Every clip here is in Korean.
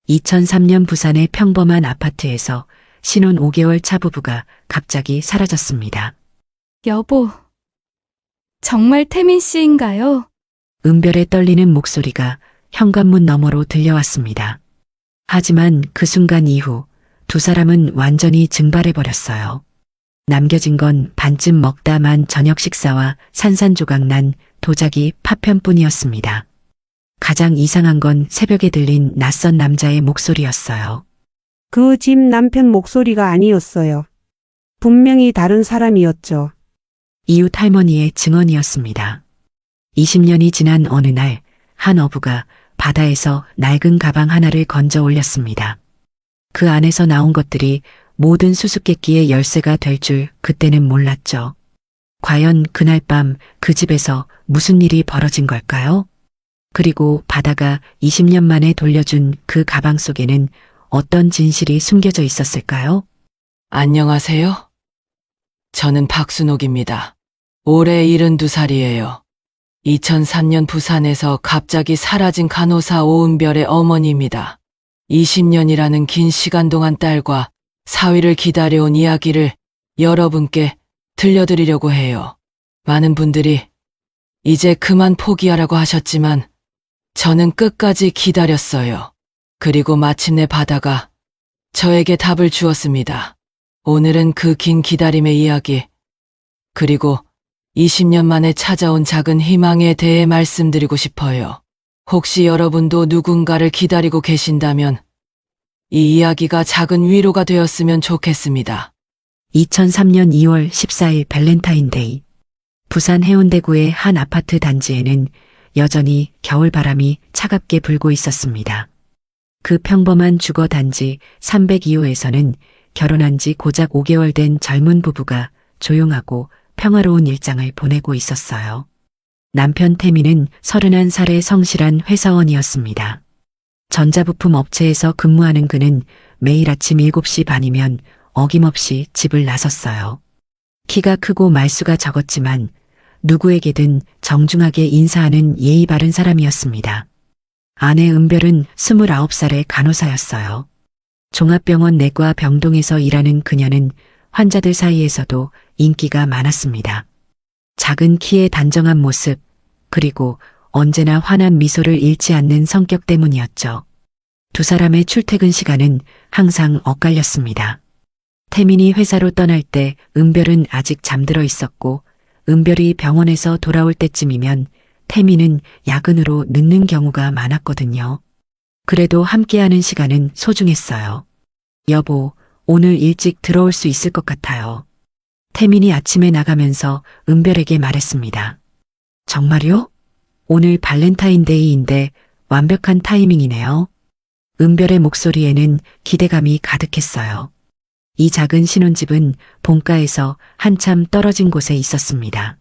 2003년 부산의 평범한 아파트에서 신혼 5개월 차 부부가 갑자기 사라졌습니다. 여보, 정말 태민 씨인가요? 은별의 떨리는 목소리가 현관문 너머로 들려왔습니다. 하지만 그 순간 이후 두 사람은 완전히 증발해버렸어요. 남겨진 건 반쯤 먹다 만 저녁 식사와 산산조각 난 도자기 파편뿐이었습니다. 가장 이상한 건 새벽에 들린 낯선 남자의 목소리였어요. 그 집 남편 목소리가 아니었어요. 분명히 다른 사람이었죠. 이웃 할머니의 증언이었습니다. 20년이 지난 어느 날 한 어부가 바다에서 낡은 가방 하나를 건져 올렸습니다. 그 안에서 나온 것들이 모든 수수께끼의 열쇠가 될 줄 그때는 몰랐죠. 과연 그날 밤 그 집에서 무슨 일이 벌어진 걸까요? 그리고 바다가 20년 만에 돌려준 그 가방 속에는 어떤 진실이 숨겨져 있었을까요? 안녕하세요. 저는 박순옥입니다. 올해 72살이에요. 2003년 부산에서 갑자기 사라진 간호사 오은별의 어머니입니다. 20년이라는 긴 시간 동안 딸과 사위를 기다려온 이야기를 여러분께 들려드리려고 해요. 많은 분들이 이제 그만 포기하라고 하셨지만 저는 끝까지 기다렸어요. 그리고 마침내 바다가 저에게 답을 주었습니다. 오늘은 그 긴 기다림의 이야기, 그리고 20년 만에 찾아온 작은 희망에 대해 말씀드리고 싶어요. 혹시 여러분도 누군가를 기다리고 계신다면 이 이야기가 작은 위로가 되었으면 좋겠습니다. 2003년 2월 14일 발렌타인데이. 부산 해운대구의 한 아파트 단지에는 여전히 겨울바람이 차갑게 불고 있었습니다. 그 평범한 주거 단지 302호에서는 결혼한 지 고작 5개월 된 젊은 부부가 조용하고 평화로운 일상을 보내고 있었어요. 남편 태민은 31살의 성실한 회사원이었습니다. 전자부품 업체에서 근무하는 그는 매일 아침 7시 반이면 어김없이 집을 나섰어요. 키가 크고 말수가 적었지만 누구에게든 정중하게 인사하는 예의 바른 사람이었습니다. 아내 은별은 29살의 간호사였어요. 종합병원 내과 병동에서 일하는 그녀는 환자들 사이에서도 인기가 많았습니다. 작은 키의 단정한 모습, 그리고 언제나 환한 미소를 잃지 않는 성격 때문이었죠. 두 사람의 출퇴근 시간은 항상 엇갈렸습니다. 태민이 회사로 떠날 때 은별은 아직 잠들어 있었고, 은별이 병원에서 돌아올 때쯤이면 태민은 야근으로 늦는 경우가 많았거든요. 그래도 함께하는 시간은 소중했어요. 여보, 오늘 일찍 들어올 수 있을 것 같아요. 태민이 아침에 나가면서 은별에게 말했습니다. 정말요? 오늘 발렌타인데이인데 완벽한 타이밍이네요. 은별의 목소리에는 기대감이 가득했어요. 이 작은 신혼집은 본가에서 한참 떨어진 곳에 있었습니다.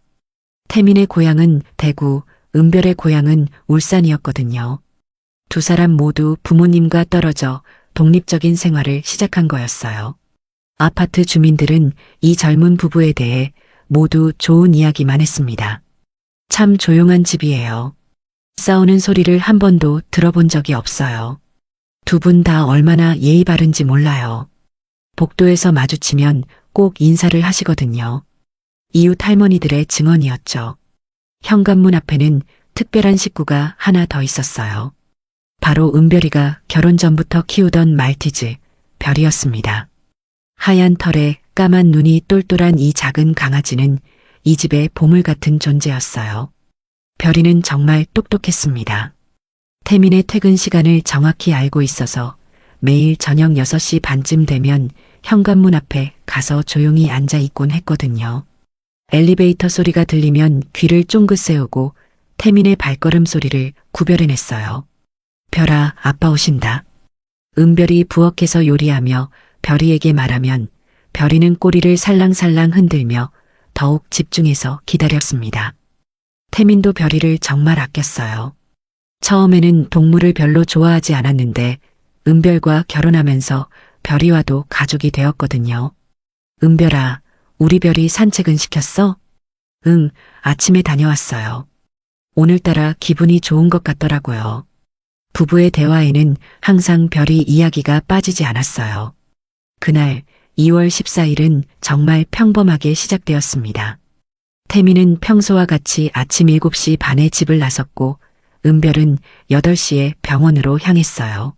태민의 고향은 대구, 은별의 고향은 울산이었거든요. 두 사람 모두 부모님과 떨어져 독립적인 생활을 시작한 거였어요. 아파트 주민들은 이 젊은 부부에 대해 모두 좋은 이야기만 했습니다. 참 조용한 집이에요. 싸우는 소리를 한 번도 들어본 적이 없어요. 두 분 다 얼마나 예의 바른지 몰라요. 복도에서 마주치면 꼭 인사를 하시거든요. 이웃 할머니들의 증언이었죠. 현관문 앞에는 특별한 식구가 하나 더 있었어요. 바로 은별이가 결혼 전부터 키우던 말티즈, 별이었습니다. 하얀 털에 까만 눈이 똘똘한 이 작은 강아지는 이 집의 보물 같은 존재였어요. 별이는 정말 똑똑했습니다. 태민의 퇴근 시간을 정확히 알고 있어서 매일 저녁 6시 반쯤 되면 현관문 앞에 가서 조용히 앉아 있곤 했거든요. 엘리베이터 소리가 들리면 귀를 쫑긋 세우고 태민의 발걸음 소리를 구별해냈어요. 별아, 아빠 오신다. 은별이 부엌에서 요리하며 별이에게 말하면 별이는 꼬리를 살랑살랑 흔들며 더욱 집중해서 기다렸습니다. 태민도 별이를 정말 아꼈어요. 처음에는 동물을 별로 좋아하지 않았는데 은별과 결혼하면서 별이와도 가족이 되었거든요. 은별아, 우리 별이 산책은 시켰어? 응, 아침에 다녀왔어요. 오늘따라 기분이 좋은 것 같더라고요. 부부의 대화에는 항상 별이 이야기가 빠지지 않았어요. 그날 2월 14일은 정말 평범하게 시작되었습니다. 태민은 평소와 같이 아침 7시 반에 집을 나섰고 은별은 8시에 병원으로 향했어요.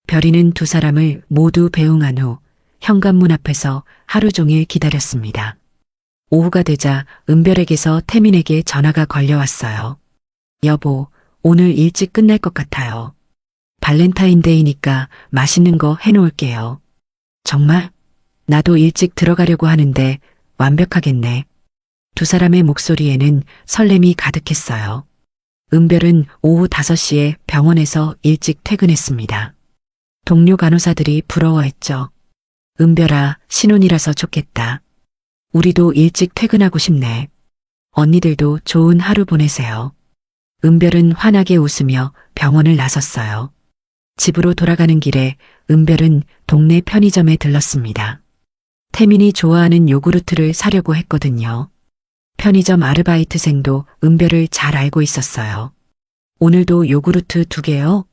별이는 두 사람을 모두 배웅한 후 현관문 앞에서 하루 종일 기다렸습니다. 오후가 되자 은별에게서 태민에게 전화가 걸려왔어요. 여보, 오늘 일찍 끝날 것 같아요. 발렌타인데이니까 맛있는 거 해놓을게요. 정말? 나도 일찍 들어가려고 하는데 완벽하겠네. 두 사람의 목소리에는 설렘이 가득했어요. 은별은 오후 5시에 병원에서 일찍 퇴근했습니다. 동료 간호사들이 부러워했죠. 은별아, 신혼이라서 좋겠다. 우리도 일찍 퇴근하고 싶네. 언니들도 좋은 하루 보내세요. 은별은 환하게 웃으며 병원을 나섰어요. 집으로 돌아가는 길에 은별은 동네 편의점에 들렀습니다. 태민이 좋아하는 요구르트를 사려고 했거든요. 편의점 아르바이트생도 은별을 잘 알고 있었어요. 오늘도 요구르트 2개요?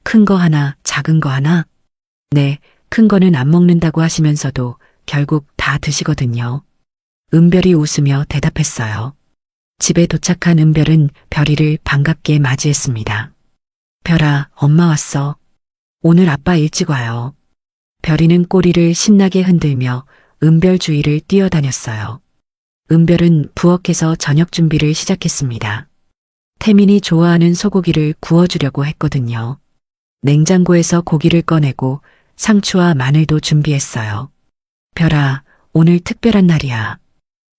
큰 거 하나, 작은 거 하나? 네, 큰 거는 안 먹는다고 하시면서도 결국 다 드시거든요. 은별이 웃으며 대답했어요. 집에 도착한 은별은 별이를 반갑게 맞이했습니다. 별아, 엄마 왔어. 오늘 아빠 일찍 와요. 별이는 꼬리를 신나게 흔들며 은별 주위를 뛰어다녔어요. 은별은 부엌에서 저녁 준비를 시작했습니다. 태민이 좋아하는 소고기를 구워주려고 했거든요. 냉장고에서 고기를 꺼내고 상추와 마늘도 준비했어요. 별아, 오늘 특별한 날이야.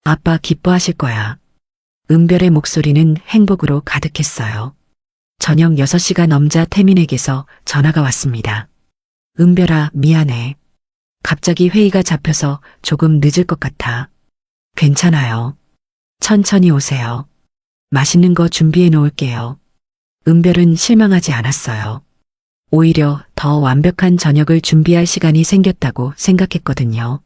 아빠 기뻐하실 거야. 은별의 목소리는 행복으로 가득했어요. 저녁 6시가 넘자 태민에게서 전화가 왔습니다. 은별아, 미안해. 갑자기 회의가 잡혀서 조금 늦을 것 같아. 괜찮아요. 천천히 오세요. 맛있는 거 준비해 놓을게요. 은별은 실망하지 않았어요. 오히려 더 완벽한 저녁을 준비할 시간이 생겼다고 생각했거든요.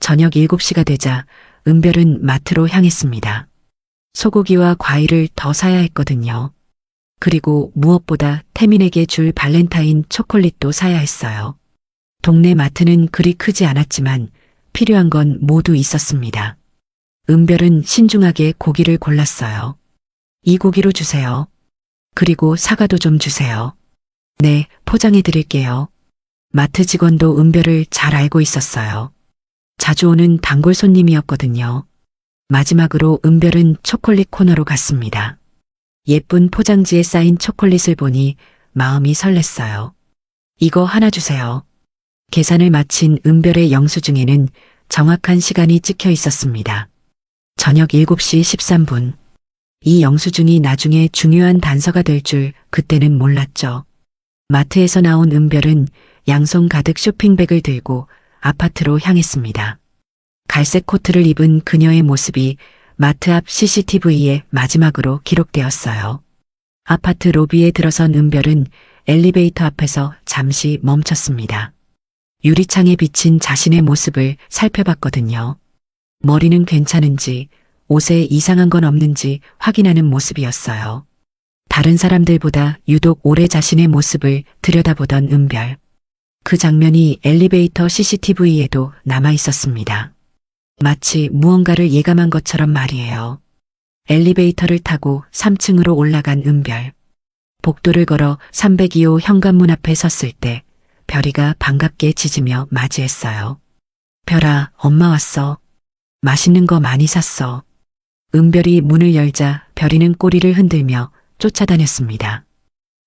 저녁 7시가 되자 은별은 마트로 향했습니다. 소고기와 과일을 더 사야 했거든요. 그리고 무엇보다 태민에게 줄 발렌타인 초콜릿도 사야 했어요. 동네 마트는 그리 크지 않았지만 필요한 건 모두 있었습니다. 은별은 신중하게 고기를 골랐어요. 이 고기로 주세요. 그리고 사과도 좀 주세요. 네, 포장해 드릴게요. 마트 직원도 은별을 잘 알고 있었어요. 자주 오는 단골 손님이었거든요. 마지막으로 은별은 초콜릿 코너로 갔습니다. 예쁜 포장지에 쌓인 초콜릿을 보니 마음이 설렜어요. 이거 하나 주세요. 계산을 마친 은별의 영수증에는 정확한 시간이 찍혀 있었습니다. 저녁 7시 13분. 이 영수증이 나중에 중요한 단서가 될 줄 그때는 몰랐죠. 마트에서 나온 은별은 양손 가득 쇼핑백을 들고 아파트로 향했습니다. 갈색 코트를 입은 그녀의 모습이 마트 앞 CCTV에 마지막으로 기록되었어요. 아파트 로비에 들어선 은별은 엘리베이터 앞에서 잠시 멈췄습니다. 유리창에 비친 자신의 모습을 살펴봤거든요. 머리는 괜찮은지, 옷에 이상한 건 없는지 확인하는 모습이었어요. 다른 사람들보다 유독 오래 자신의 모습을 들여다보던 은별. 그 장면이 엘리베이터 CCTV에도 남아 있었습니다. 마치 무언가를 예감한 것처럼 말이에요. 엘리베이터를 타고 3층으로 올라간 은별. 복도를 걸어 302호 현관문 앞에 섰을 때 별이가 반갑게 짖으며 맞이했어요. 별아, 엄마 왔어. 맛있는 거 많이 샀어. 은별이 문을 열자 별이는 꼬리를 흔들며 쫓아다녔습니다.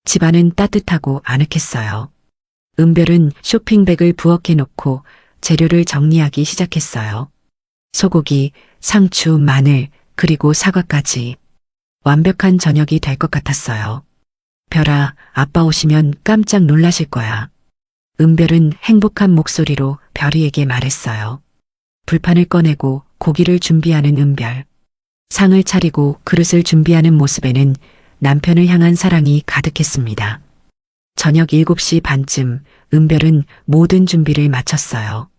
집안은 따뜻하고 아늑했어요. 은별은 쇼핑백을 부엌에 놓고 재료를 정리하기 시작했어요. 소고기, 상추, 마늘, 그리고 사과까지. 완벽한 저녁이 될 것 같았어요. 별아, 아빠 오시면 깜짝 놀라실 거야. 은별은 행복한 목소리로 별이에게 말했어요. 불판을 꺼내고 고기를 준비하는 은별. 상을 차리고 그릇을 준비하는 모습에는 남편을 향한 사랑이 가득했습니다. 저녁 7시 반쯤 은별은 모든 준비를 마쳤어요.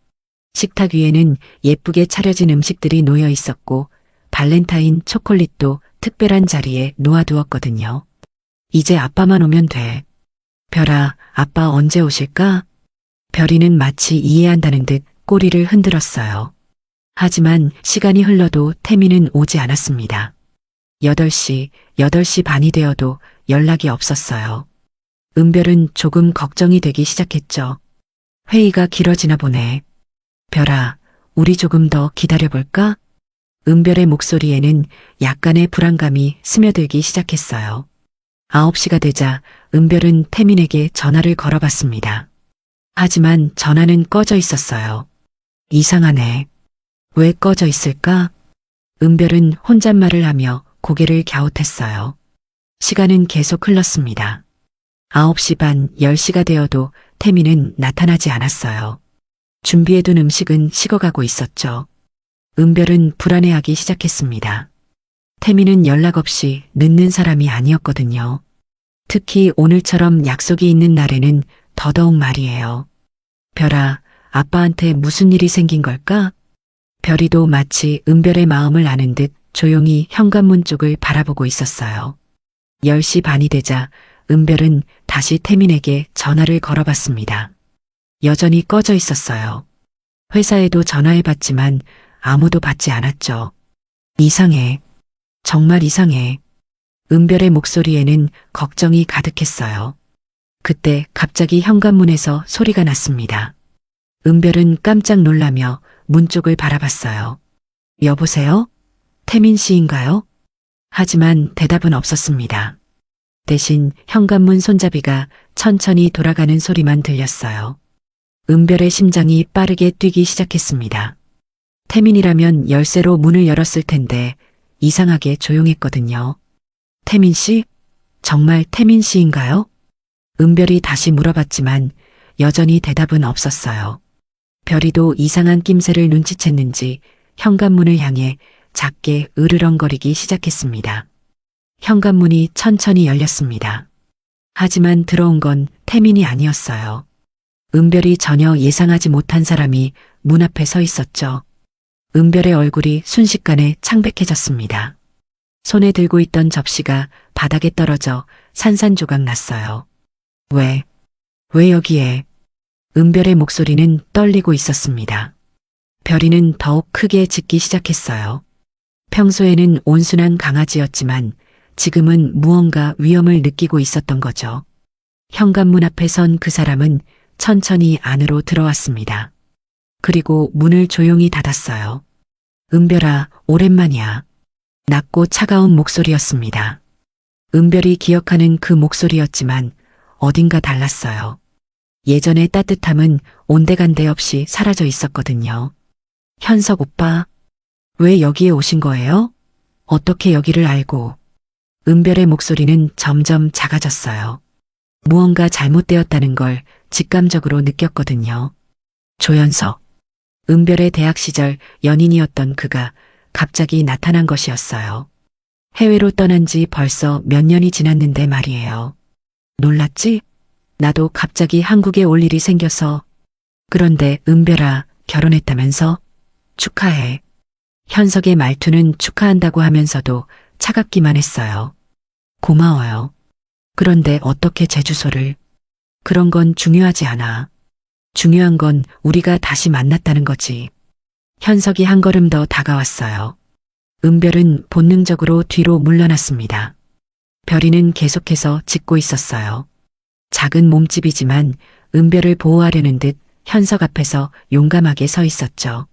식탁 위에는 예쁘게 차려진 음식들이 놓여 있었고 발렌타인 초콜릿도 특별한 자리에 놓아두었거든요. 이제 아빠만 오면 돼. 별아, 아빠 언제 오실까? 별이는 마치 이해한다는 듯 꼬리를 흔들었어요. 하지만 시간이 흘러도 태민은 오지 않았습니다. 8시, 8시 반이 되어도 연락이 없었어요. 은별은 조금 걱정이 되기 시작했죠. 회의가 길어지나 보네. 별아, 우리 조금 더 기다려볼까? 은별의 목소리에는 약간의 불안감이 스며들기 시작했어요. 9시가 되자 은별은 태민에게 전화를 걸어봤습니다. 하지만 전화는 꺼져 있었어요. 이상하네. 왜 꺼져 있을까? 은별은 혼잣말을 하며 고개를 갸웃했어요. 시간은 계속 흘렀습니다. 9시 반, 10시가 되어도 태민은 나타나지 않았어요. 준비해둔 음식은 식어가고 있었죠. 은별은 불안해하기 시작했습니다. 태민은 연락 없이 늦는 사람이 아니었거든요. 특히 오늘처럼 약속이 있는 날에는 더더욱 말이에요. 별아, 아빠한테 무슨 일이 생긴 걸까? 별이도 마치 은별의 마음을 아는 듯 조용히 현관문 쪽을 바라보고 있었어요. 10시 반이 되자 은별은 다시 태민에게 전화를 걸어봤습니다. 여전히 꺼져 있었어요. 회사에도 전화해봤지만 아무도 받지 않았죠. 이상해. 정말 이상해. 은별의 목소리에는 걱정이 가득했어요. 그때 갑자기 현관문에서 소리가 났습니다. 은별은 깜짝 놀라며 문 쪽을 바라봤어요. 여보세요? 태민 씨인가요? 하지만 대답은 없었습니다. 대신 현관문 손잡이가 천천히 돌아가는 소리만 들렸어요. 은별의 심장이 빠르게 뛰기 시작했습니다. 태민이라면 열쇠로 문을 열었을 텐데 이상하게 조용했거든요. 태민 씨? 정말 태민 씨인가요? 은별이 다시 물어봤지만 여전히 대답은 없었어요. 별이도 이상한 낌새를 눈치챘는지 현관문을 향해 작게 으르렁거리기 시작했습니다. 현관문이 천천히 열렸습니다. 하지만 들어온 건 태민이 아니었어요. 은별이 전혀 예상하지 못한 사람이 문 앞에 서 있었죠. 은별의 얼굴이 순식간에 창백해졌습니다. 손에 들고 있던 접시가 바닥에 떨어져 산산조각 났어요. 왜 여기에? 은별의 목소리는 떨리고 있었습니다. 별이는 더욱 크게 짖기 시작했어요. 평소에는 온순한 강아지였지만 지금은 무언가 위험을 느끼고 있었던 거죠. 현관문 앞에 선 그 사람은 천천히 안으로 들어왔습니다. 그리고 문을 조용히 닫았어요. 은별아, 오랜만이야. 낮고 차가운 목소리였습니다. 은별이 기억하는 그 목소리였지만 어딘가 달랐어요. 예전의 따뜻함은 온데간데 없이 사라져 있었거든요. 현석 오빠, 왜 여기에 오신 거예요? 어떻게 여기를 알고? 은별의 목소리는 점점 작아졌어요. 무언가 잘못되었다는 걸 직감적으로 느꼈거든요. 조연석. 은별의 대학 시절 연인이었던 그가 갑자기 나타난 것이었어요. 해외로 떠난 지 벌써 몇 년이 지났는데 말이에요. 놀랐지? 나도 갑자기 한국에 올 일이 생겨서. 그런데 은별아, 결혼했다면서? 축하해. 현석의 말투는 축하한다고 하면서도 차갑기만 했어요. 고마워요. 그런데 어떻게 제 주소를? 그런 건 중요하지 않아. 중요한 건 우리가 다시 만났다는 거지. 현석이 한 걸음 더 다가왔어요. 은별은 본능적으로 뒤로 물러났습니다. 별이는 계속해서 짖고 있었어요. 작은 몸집이지만 은별을 보호하려는 듯 현석 앞에서 용감하게 서 있었죠.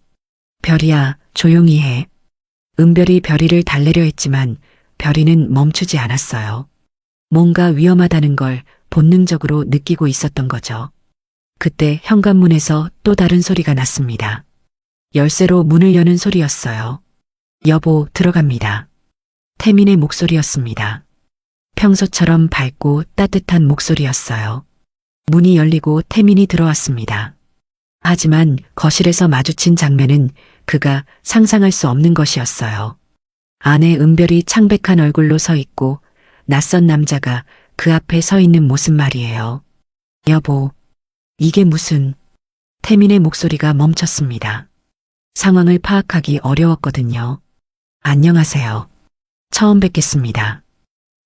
별이야, 조용히 해. 은별이 별이를 달래려 했지만 별이는 멈추지 않았어요. 뭔가 위험하다는 걸 본능적으로 느끼고 있었던 거죠. 그때 현관문에서 또 다른 소리가 났습니다. 열쇠로 문을 여는 소리였어요. 여보, 들어갑니다. 태민의 목소리였습니다. 평소처럼 밝고 따뜻한 목소리였어요. 문이 열리고 태민이 들어왔습니다. 하지만 거실에서 마주친 장면은 그가 상상할 수 없는 것이었어요. 아내 은별이 창백한 얼굴로 서 있고 낯선 남자가 그 앞에 서 있는 모습 말이에요. 여보, 이게 무슨... 태민의 목소리가 멈췄습니다. 상황을 파악하기 어려웠거든요. 안녕하세요. 처음 뵙겠습니다.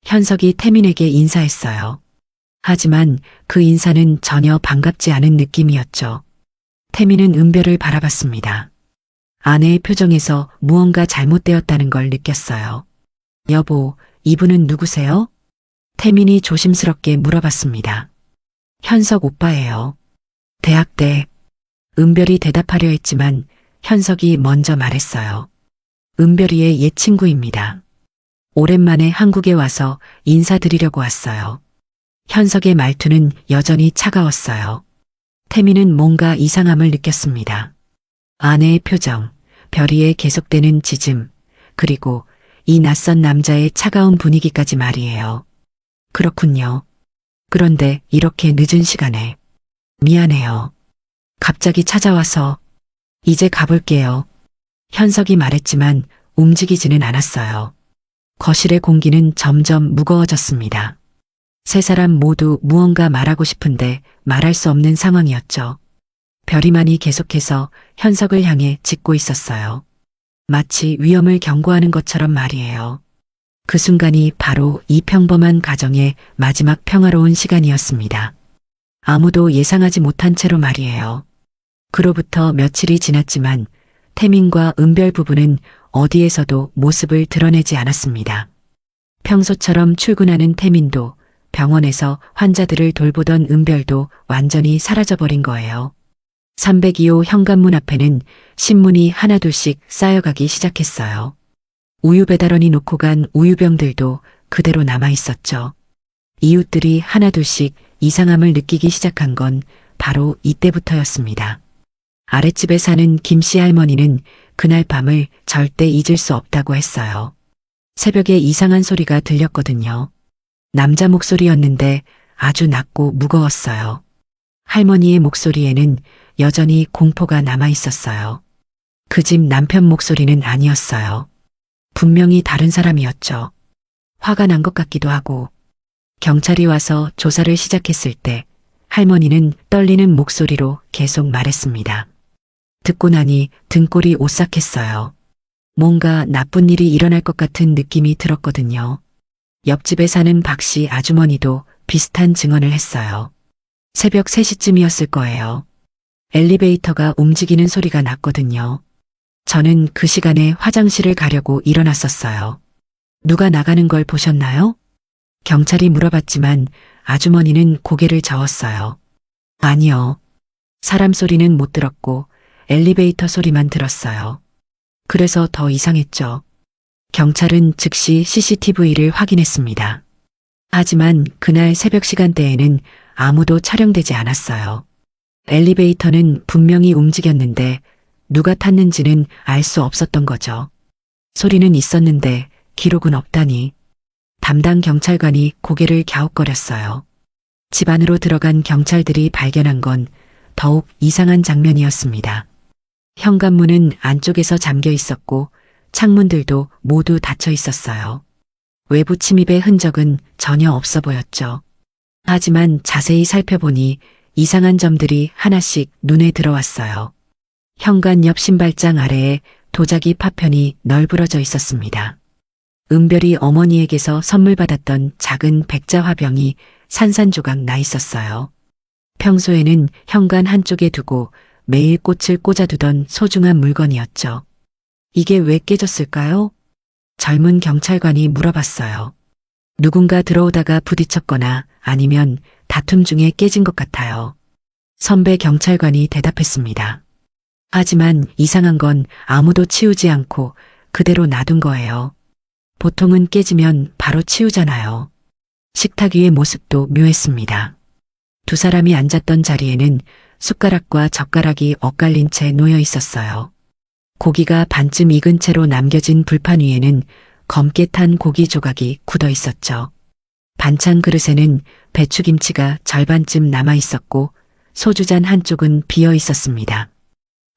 현석이 태민에게 인사했어요. 하지만 그 인사는 전혀 반갑지 않은 느낌이었죠. 태민은 은별을 바라봤습니다. 아내의 표정에서 무언가 잘못되었다는 걸 느꼈어요. 여보, 이분은 누구세요? 태민이 조심스럽게 물어봤습니다. 현석 오빠예요. 대학 때. 은별이 대답하려 했지만 현석이 먼저 말했어요. 은별이의 옛 친구입니다. 오랜만에 한국에 와서 인사드리려고 왔어요. 현석의 말투는 여전히 차가웠어요. 태민은 뭔가 이상함을 느꼈습니다. 아내의 표정, 별이의 계속되는 짖음, 그리고 이 낯선 남자의 차가운 분위기까지 말이에요. 그렇군요. 그런데 이렇게 늦은 시간에. 미안해요. 갑자기 찾아와서. 이제 가볼게요. 현석이 말했지만 움직이지는 않았어요. 거실의 공기는 점점 무거워졌습니다. 세 사람 모두 무언가 말하고 싶은데 말할 수 없는 상황이었죠. 별이만이 계속해서 현석을 향해 짖고 있었어요. 마치 위험을 경고하는 것처럼 말이에요. 그 순간이 바로 이 평범한 가정의 마지막 평화로운 시간이었습니다. 아무도 예상하지 못한 채로 말이에요. 그로부터 며칠이 지났지만 태민과 은별 부부는 어디에서도 모습을 드러내지 않았습니다. 평소처럼 출근하는 태민도 병원에서 환자들을 돌보던 은별도 완전히 사라져버린 거예요. 302호 현관문 앞에는 신문이 하나둘씩 쌓여가기 시작했어요. 우유 배달원이 놓고 간 우유병들도 그대로 남아 있었죠. 이웃들이 하나둘씩 이상함을 느끼기 시작한 건 바로 이때부터였습니다. 아랫집에 사는 김씨 할머니는 그날 밤을 절대 잊을 수 없다고 했어요. 새벽에 이상한 소리가 들렸거든요. 남자 목소리였는데 아주 낮고 무거웠어요. 할머니의 목소리에는 여전히 공포가 남아 있었어요. 그 집 남편 목소리는 아니었어요. 분명히 다른 사람이었죠. 화가 난 것 같기도 하고. 경찰이 와서 조사를 시작했을 때 할머니는 떨리는 목소리로 계속 말했습니다. 듣고 나니 등골이 오싹했어요. 뭔가 나쁜 일이 일어날 것 같은 느낌이 들었거든요. 옆집에 사는 박씨 아주머니도 비슷한 증언을 했어요. 새벽 3시쯤이었을 거예요. 엘리베이터가 움직이는 소리가 났거든요. 저는 그 시간에 화장실을 가려고 일어났었어요. 누가 나가는 걸 보셨나요? 경찰이 물어봤지만 아주머니는 고개를 저었어요. 아니요. 사람 소리는 못 들었고 엘리베이터 소리만 들었어요. 그래서 더 이상했죠. 경찰은 즉시 CCTV를 확인했습니다. 하지만 그날 새벽 시간대에는 아무도 촬영되지 않았어요. 엘리베이터는 분명히 움직였는데 누가 탔는지는 알 수 없었던 거죠. 소리는 있었는데 기록은 없다니. 담당 경찰관이 고개를 갸웃거렸어요. 집 안으로 들어간 경찰들이 발견한 건 더욱 이상한 장면이었습니다. 현관문은 안쪽에서 잠겨 있었고 창문들도 모두 닫혀 있었어요. 외부 침입의 흔적은 전혀 없어 보였죠. 하지만 자세히 살펴보니 이상한 점들이 하나씩 눈에 들어왔어요. 현관 옆 신발장 아래에 도자기 파편이 널브러져 있었습니다. 은별이 어머니에게서 선물 받았던 작은 백자 화병이 산산조각 나 있었어요. 평소에는 현관 한쪽에 두고 매일 꽃을 꽂아두던 소중한 물건이었죠. 이게 왜 깨졌을까요? 젊은 경찰관이 물어봤어요. 누군가 들어오다가 부딪혔거나 아니면 다툼 중에 깨진 것 같아요. 선배 경찰관이 대답했습니다. 하지만 이상한 건 아무도 치우지 않고 그대로 놔둔 거예요. 보통은 깨지면 바로 치우잖아요. 식탁 위의 모습도 묘했습니다. 두 사람이 앉았던 자리에는 숟가락과 젓가락이 엇갈린 채 놓여 있었어요. 고기가 반쯤 익은 채로 남겨진 불판 위에는 검게 탄 고기 조각이 굳어 있었죠. 반찬 그릇에는 배추김치가 절반쯤 남아 있었고 소주잔 한쪽은 비어 있었습니다.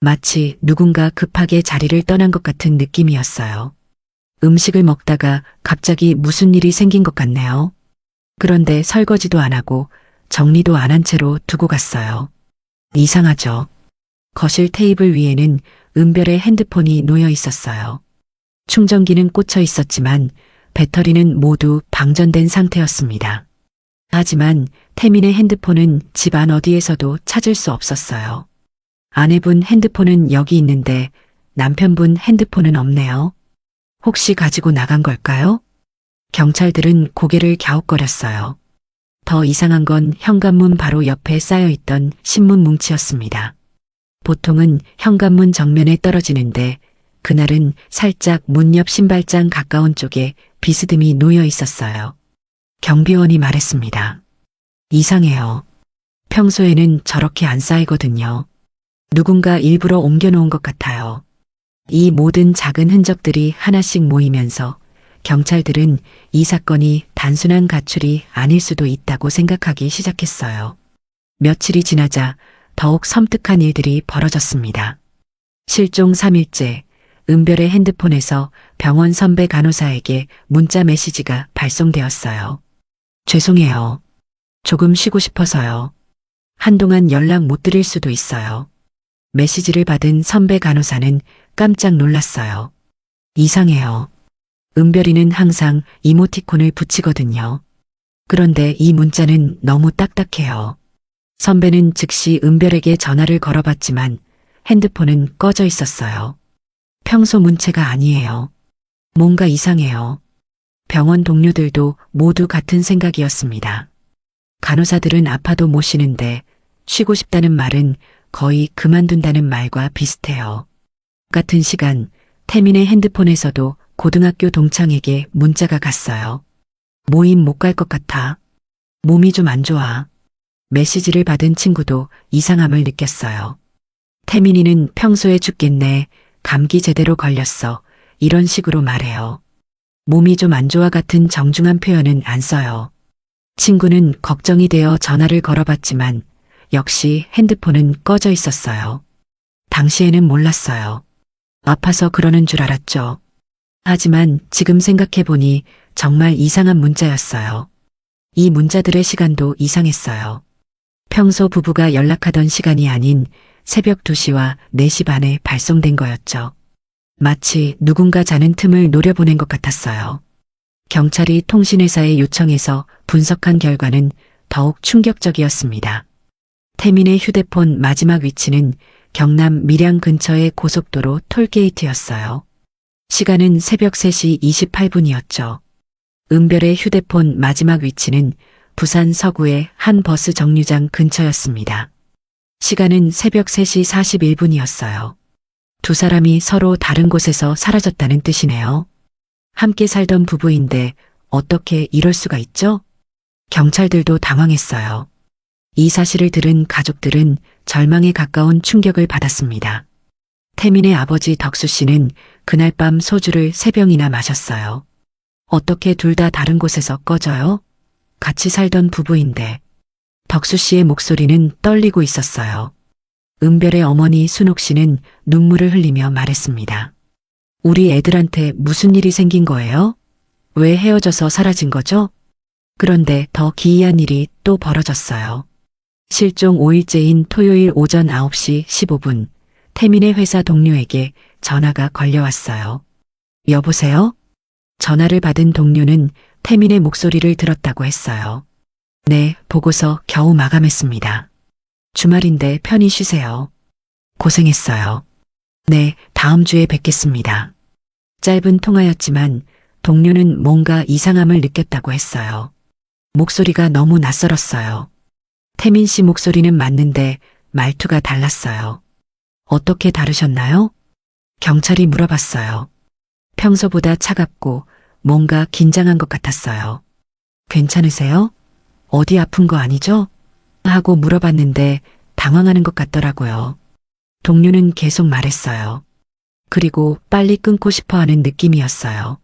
마치 누군가 급하게 자리를 떠난 것 같은 느낌이었어요. 음식을 먹다가 갑자기 무슨 일이 생긴 것 같네요. 그런데 설거지도 안 하고 정리도 안 한 채로 두고 갔어요. 이상하죠. 거실 테이블 위에는 은별의 핸드폰이 놓여 있었어요. 충전기는 꽂혀 있었지만 배터리는 모두 방전된 상태였습니다. 하지만 태민의 핸드폰은 집 안 어디에서도 찾을 수 없었어요. 아내분 핸드폰은 여기 있는데 남편분 핸드폰은 없네요. 혹시 가지고 나간 걸까요? 경찰들은 고개를 갸웃거렸어요. 더 이상한 건 현관문 바로 옆에 쌓여있던 신문 뭉치였습니다. 보통은 현관문 정면에 떨어지는데 그날은 살짝 문 옆 신발장 가까운 쪽에 비스듬히 놓여 있었어요. 경비원이 말했습니다. 이상해요. 평소에는 저렇게 안 쌓이거든요. 누군가 일부러 옮겨놓은 것 같아요. 이 모든 작은 흔적들이 하나씩 모이면서 경찰들은 이 사건이 단순한 가출이 아닐 수도 있다고 생각하기 시작했어요. 며칠이 지나자 더욱 섬뜩한 일들이 벌어졌습니다. 실종 3일째, 은별의 핸드폰에서 병원 선배 간호사에게 문자 메시지가 발송되었어요. 죄송해요. 조금 쉬고 싶어서요. 한동안 연락 못 드릴 수도 있어요. 메시지를 받은 선배 간호사는 깜짝 놀랐어요. 이상해요. 은별이는 항상 이모티콘을 붙이거든요. 그런데 이 문자는 너무 딱딱해요. 선배는 즉시 은별에게 전화를 걸어봤지만 핸드폰은 꺼져 있었어요. 평소 문체가 아니에요. 뭔가 이상해요. 병원 동료들도 모두 같은 생각이었습니다. 간호사들은 아파도 못 쉬는데 쉬고 싶다는 말은 거의 그만둔다는 말과 비슷해요. 같은 시간 태민의 핸드폰에서도 고등학교 동창에게 문자가 갔어요. 모임 못 갈 것 같아. 몸이 좀 안 좋아. 메시지를 받은 친구도 이상함을 느꼈어요. 태민이는 평소에 죽겠네. 감기 제대로 걸렸어. 이런 식으로 말해요. 몸이 좀 안 좋아 같은 정중한 표현은 안 써요. 친구는 걱정이 되어 전화를 걸어봤지만 역시 핸드폰은 꺼져 있었어요. 당시에는 몰랐어요. 아파서 그러는 줄 알았죠. 하지만 지금 생각해보니 정말 이상한 문자였어요. 이 문자들의 시간도 이상했어요. 평소 부부가 연락하던 시간이 아닌 새벽 2시와 4시 반에 발송된 거였죠. 마치 누군가 자는 틈을 노려보낸 것 같았어요. 경찰이 통신회사에 요청해서 분석한 결과는 더욱 충격적이었습니다. 태민의 휴대폰 마지막 위치는 경남 밀양 근처의 고속도로 톨게이트였어요. 시간은 새벽 3시 28분이었죠. 은별의 휴대폰 마지막 위치는 부산 서구의 한 버스 정류장 근처였습니다. 시간은 새벽 3시 41분이었어요. 두 사람이 서로 다른 곳에서 사라졌다는 뜻이네요. 함께 살던 부부인데 어떻게 이럴 수가 있죠? 경찰들도 당황했어요. 이 사실을 들은 가족들은 절망에 가까운 충격을 받았습니다. 태민의 아버지 덕수 씨는 그날 밤 소주를 3병이나 마셨어요. 어떻게 둘 다 다른 곳에서 꺼져요? 같이 살던 부부인데. 덕수 씨의 목소리는 떨리고 있었어요. 은별의 어머니 순옥 씨는 눈물을 흘리며 말했습니다. 우리 애들한테 무슨 일이 생긴 거예요? 왜 헤어져서 사라진 거죠? 그런데 더 기이한 일이 또 벌어졌어요. 실종 5일째인 토요일 오전 9시 15분, 태민의 회사 동료에게 전화가 걸려왔어요. 여보세요? 전화를 받은 동료는 태민의 목소리를 들었다고 했어요. 네, 보고서 겨우 마감했습니다. 주말인데 편히 쉬세요. 고생했어요. 네, 다음 주에 뵙겠습니다. 짧은 통화였지만 동료는 뭔가 이상함을 느꼈다고 했어요. 목소리가 너무 낯설었어요. 태민 씨 목소리는 맞는데 말투가 달랐어요. 어떻게 다르셨나요? 경찰이 물어봤어요. 평소보다 차갑고 뭔가 긴장한 것 같았어요. 괜찮으세요? 어디 아픈 거 아니죠? 하고 물어봤는데 당황하는 것 같더라고요. 동료는 계속 말했어요. 그리고 빨리 끊고 싶어 하는 느낌이었어요.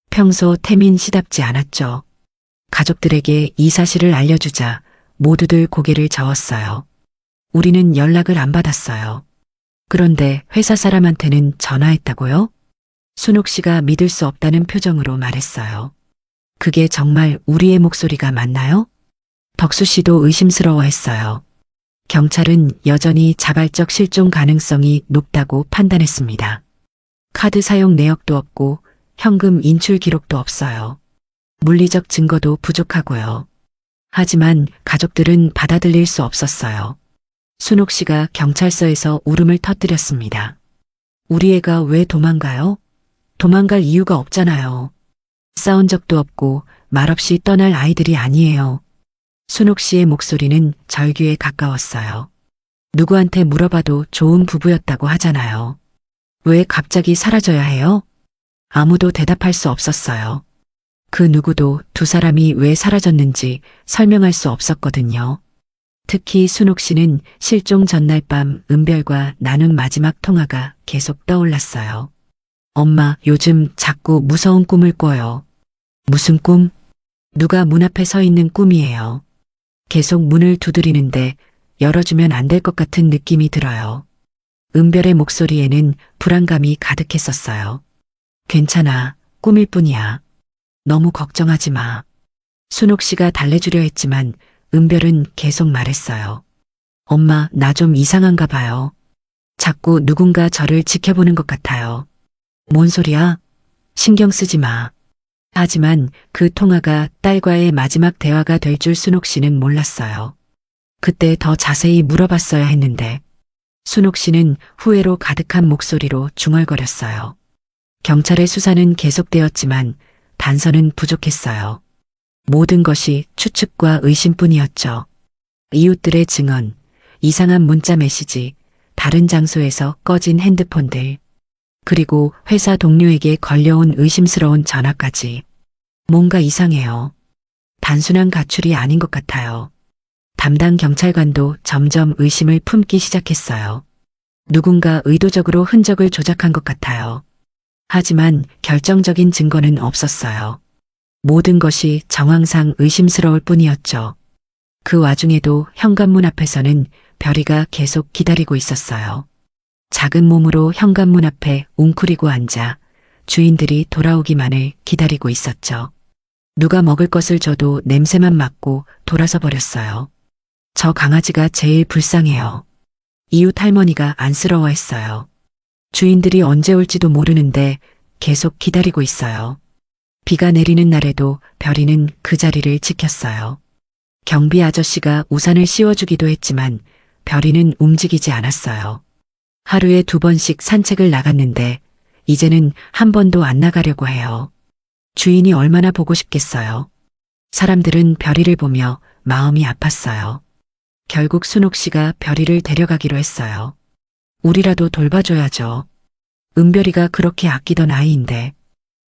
평소 태민 씨답지 않았죠. 가족들에게 이 사실을 알려주자 모두들 고개를 저었어요. 우리는 연락을 안 받았어요. 그런데 회사 사람한테는 전화했다고요? 순옥 씨가 믿을 수 없다는 표정으로 말했어요. 그게 정말 우리의 목소리가 맞나요? 덕수 씨도 의심스러워했어요. 경찰은 여전히 자발적 실종 가능성이 높다고 판단했습니다. 카드 사용 내역도 없고 현금 인출 기록도 없어요. 물리적 증거도 부족하고요. 하지만 가족들은 받아들일 수 없었어요. 순옥 씨가 경찰서에서 울음을 터뜨렸습니다. 우리 애가 왜 도망가요? 도망갈 이유가 없잖아요. 싸운 적도 없고 말없이 떠날 아이들이 아니에요. 순옥 씨의 목소리는 절규에 가까웠어요. 누구한테 물어봐도 좋은 부부였다고 하잖아요. 왜 갑자기 사라져야 해요? 아무도 대답할 수 없었어요. 그 누구도 두 사람이 왜 사라졌는지 설명할 수 없었거든요. 특히 순옥 씨는 실종 전날 밤 은별과 나눈 마지막 통화가 계속 떠올랐어요. 엄마, 요즘 자꾸 무서운 꿈을 꿔요. 무슨 꿈? 누가 문 앞에 서 있는 꿈이에요. 계속 문을 두드리는데 열어주면 안 될 것 같은 느낌이 들어요. 은별의 목소리에는 불안감이 가득했었어요. 괜찮아, 꿈일 뿐이야. 너무 걱정하지 마. 순옥 씨가 달래주려 했지만 은별은 계속 말했어요. 엄마, 나 좀 이상한가 봐요. 자꾸 누군가 저를 지켜보는 것 같아요. 뭔 소리야? 신경 쓰지 마. 하지만 그 통화가 딸과의 마지막 대화가 될 줄 순옥 씨는 몰랐어요. 그때 더 자세히 물어봤어야 했는데 순옥 씨는 후회로 가득한 목소리로 중얼거렸어요. 경찰의 수사는 계속되었지만 단서는 부족했어요. 모든 것이 추측과 의심뿐이었죠. 이웃들의 증언, 이상한 문자 메시지, 다른 장소에서 꺼진 핸드폰들, 그리고 회사 동료에게 걸려온 의심스러운 전화까지. 뭔가 이상해요. 단순한 가출이 아닌 것 같아요. 담당 경찰관도 점점 의심을 품기 시작했어요. 누군가 의도적으로 흔적을 조작한 것 같아요. 하지만 결정적인 증거는 없었어요. 모든 것이 정황상 의심스러울 뿐이었죠. 그 와중에도 현관문 앞에서는 별이가 계속 기다리고 있었어요. 작은 몸으로 현관문 앞에 웅크리고 앉아 주인들이 돌아오기만을 기다리고 있었죠. 누가 먹을 것을 줘도 냄새만 맡고 돌아서 버렸어요. 저 강아지가 제일 불쌍해요. 이웃 할머니가 안쓰러워했어요. 주인들이 언제 올지도 모르는데 계속 기다리고 있어요. 비가 내리는 날에도 별이는 그 자리를 지켰어요. 경비 아저씨가 우산을 씌워주기도 했지만 별이는 움직이지 않았어요. 하루에 2번씩 산책을 나갔는데 이제는 한 번도 안 나가려고 해요. 주인이 얼마나 보고 싶겠어요. 사람들은 별이를 보며 마음이 아팠어요. 결국 순옥 씨가 별이를 데려가기로 했어요. 우리라도 돌봐줘야죠. 은별이가 그렇게 아끼던 아이인데.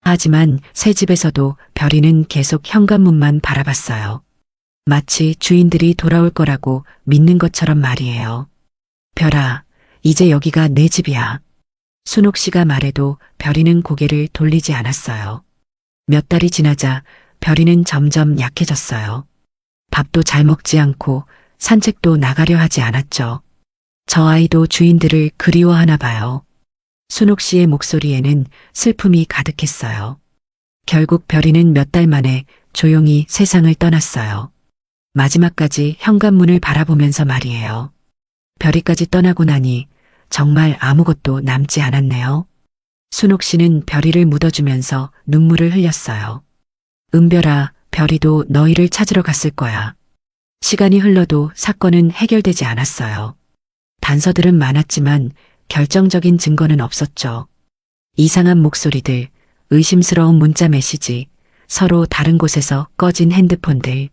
하지만 새 집에서도 별이는 계속 현관문만 바라봤어요. 마치 주인들이 돌아올 거라고 믿는 것처럼 말이에요. 별아, 이제 여기가 내 집이야. 순옥 씨가 말해도 별이는 고개를 돌리지 않았어요. 몇 달이 지나자 별이는 점점 약해졌어요. 밥도 잘 먹지 않고 산책도 나가려 하지 않았죠. 저 아이도 주인들을 그리워하나 봐요. 순옥 씨의 목소리에는 슬픔이 가득했어요. 결국 별이는 몇 달 만에 조용히 세상을 떠났어요. 마지막까지 현관문을 바라보면서 말이에요. 별이까지 떠나고 나니 정말 아무것도 남지 않았네요. 순옥 씨는 별이를 묻어주면서 눈물을 흘렸어요. 은별아, 별이도 너희를 찾으러 갔을 거야. 시간이 흘러도 사건은 해결되지 않았어요. 단서들은 많았지만 결정적인 증거는 없었죠. 이상한 목소리들, 의심스러운 문자 메시지, 서로 다른 곳에서 꺼진 핸드폰들,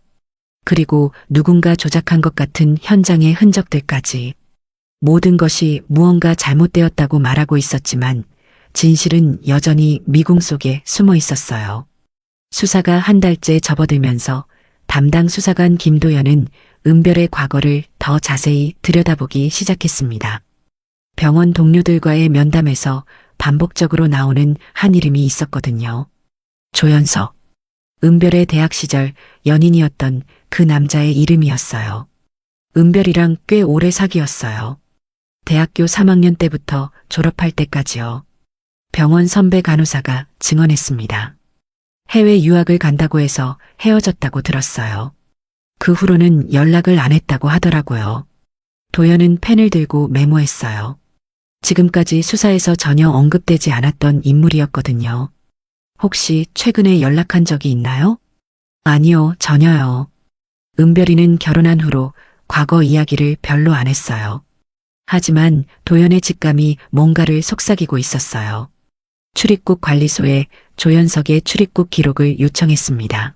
그리고 누군가 조작한 것 같은 현장의 흔적들까지. 모든 것이 무언가 잘못되었다고 말하고 있었지만 진실은 여전히 미궁 속에 숨어 있었어요. 수사가 한 달째 접어들면서 담당 수사관 김도연은 은별의 과거를 더 자세히 들여다보기 시작했습니다. 병원 동료들과의 면담에서 반복적으로 나오는 한 이름이 있었거든요. 조연석. 은별의 대학 시절 연인이었던 그 남자의 이름이었어요. 은별이랑 꽤 오래 사귀었어요. 대학교 3학년 때부터 졸업할 때까지요. 병원 선배 간호사가 증언했습니다. 해외 유학을 간다고 해서 헤어졌다고 들었어요. 그 후로는 연락을 안 했다고 하더라고요. 도연은 펜을 들고 메모했어요. 지금까지 수사에서 전혀 언급되지 않았던 인물이었거든요. 혹시 최근에 연락한 적이 있나요? 아니요, 전혀요. 은별이는 결혼한 후로 과거 이야기를 별로 안 했어요. 하지만 도연의 직감이 뭔가를 속삭이고 있었어요. 출입국 관리소에 조연석의 출입국 기록을 요청했습니다.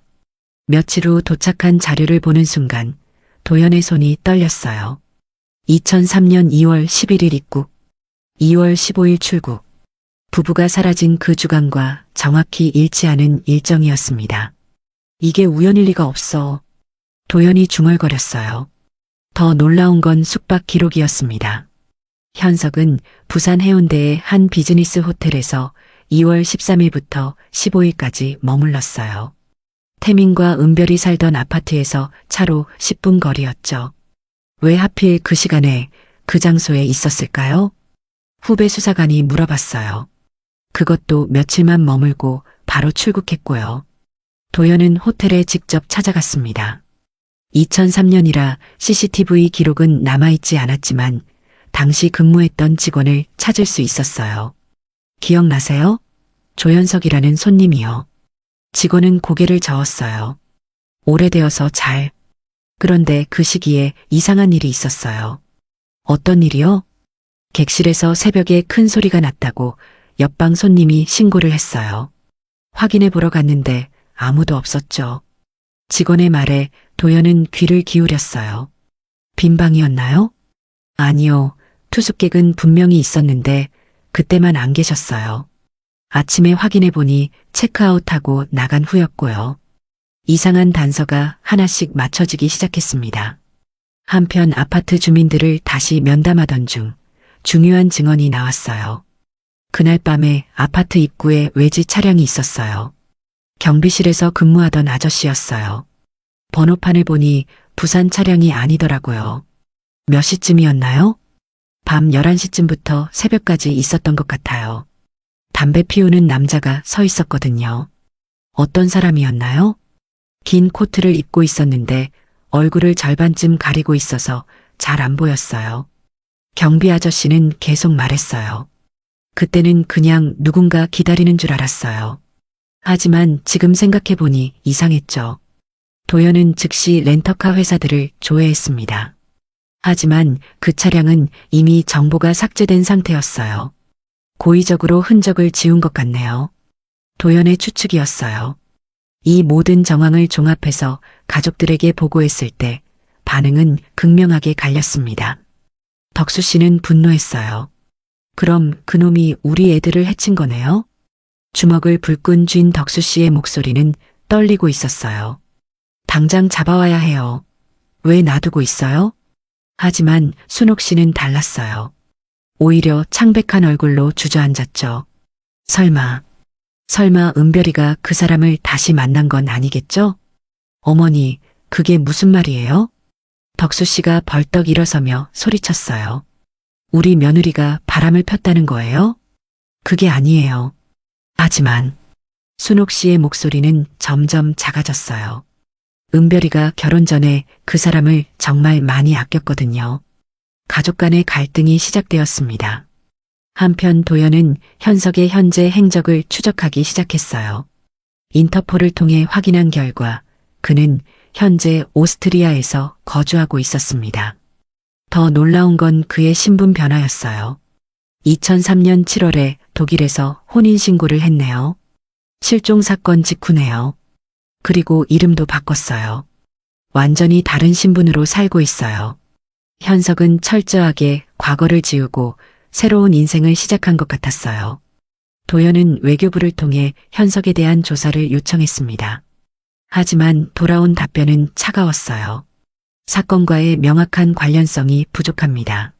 며칠 후 도착한 자료를 보는 순간 도연의 손이 떨렸어요. 2003년 2월 11일 입국, 2월 15일 출국. 부부가 사라진 그 주간과 정확히 일치하는 일정이었습니다. 이게 우연일 리가 없어. 도연이 중얼거렸어요. 더 놀라운 건 숙박 기록이었습니다. 현석은 부산 해운대의 한 비즈니스 호텔에서 2월 13일부터 15일까지 머물렀어요. 태민과 은별이 살던 아파트에서 차로 10분 거리였죠. 왜 하필 그 시간에 그 장소에 있었을까요? 후배 수사관이 물어봤어요. 그것도 며칠만 머물고 바로 출국했고요. 도연은 호텔에 직접 찾아갔습니다. 2003년이라 CCTV 기록은 남아있지 않았지만 당시 근무했던 직원을 찾을 수 있었어요. 기억나세요? 조연석이라는 손님이요. 직원은 고개를 저었어요. 오래되어서 잘. 그런데 그 시기에 이상한 일이 있었어요. 어떤 일이요? 객실에서 새벽에 큰 소리가 났다고 옆방 손님이 신고를 했어요. 확인해 보러 갔는데 아무도 없었죠. 직원의 말에 도연은 귀를 기울였어요. 빈 방이었나요? 아니요. 투숙객은 분명히 있었는데 그때만 안 계셨어요. 아침에 확인해 보니 체크아웃하고 나간 후였고요. 이상한 단서가 하나씩 맞춰지기 시작했습니다. 한편 아파트 주민들을 다시 면담하던 중 중요한 증언이 나왔어요. 그날 밤에 아파트 입구에 외지 차량이 있었어요. 경비실에서 근무하던 아저씨였어요. 번호판을 보니 부산 차량이 아니더라고요. 몇 시쯤이었나요? 밤 11시쯤부터 새벽까지 있었던 것 같아요. 담배 피우는 남자가 서 있었거든요. 어떤 사람이었나요? 긴 코트를 입고 있었는데 얼굴을 절반쯤 가리고 있어서 잘 안 보였어요. 경비 아저씨는 계속 말했어요. 그때는 그냥 누군가 기다리는 줄 알았어요. 하지만 지금 생각해보니 이상했죠. 도연은 즉시 렌터카 회사들을 조회했습니다. 하지만 그 차량은 이미 정보가 삭제된 상태였어요. 고의적으로 흔적을 지운 것 같네요. 도연의 추측이었어요. 이 모든 정황을 종합해서 가족들에게 보고했을 때 반응은 극명하게 갈렸습니다. 덕수 씨는 분노했어요. 그럼 그놈이 우리 애들을 해친 거네요? 주먹을 불끈 쥔 덕수 씨의 목소리는 떨리고 있었어요. 당장 잡아와야 해요. 왜 놔두고 있어요? 하지만 순옥 씨는 달랐어요. 오히려 창백한 얼굴로 주저앉았죠. 설마 은별이가 그 사람을 다시 만난 건 아니겠죠? 어머니, 그게 무슨 말이에요? 덕수 씨가 벌떡 일어서며 소리쳤어요. 우리 며느리가 바람을 폈다는 거예요? 그게 아니에요. 하지만 순옥 씨의 목소리는 점점 작아졌어요. 은별이가 결혼 전에 그 사람을 정말 많이 아꼈거든요. 가족 간의 갈등이 시작되었습니다. 한편 도연은 현석의 현재 행적을 추적하기 시작했어요. 인터폴을 통해 확인한 결과 그는 현재 오스트리아에서 거주하고 있었습니다. 더 놀라운 건 그의 신분 변화였어요. 2003년 7월에 독일에서 혼인신고를 했네요. 실종 사건 직후네요. 그리고 이름도 바꿨어요. 완전히 다른 신분으로 살고 있어요. 현석은 철저하게 과거를 지우고 새로운 인생을 시작한 것 같았어요. 도연은 외교부를 통해 현석에 대한 조사를 요청했습니다. 하지만 돌아온 답변은 차가웠어요. 사건과의 명확한 관련성이 부족합니다.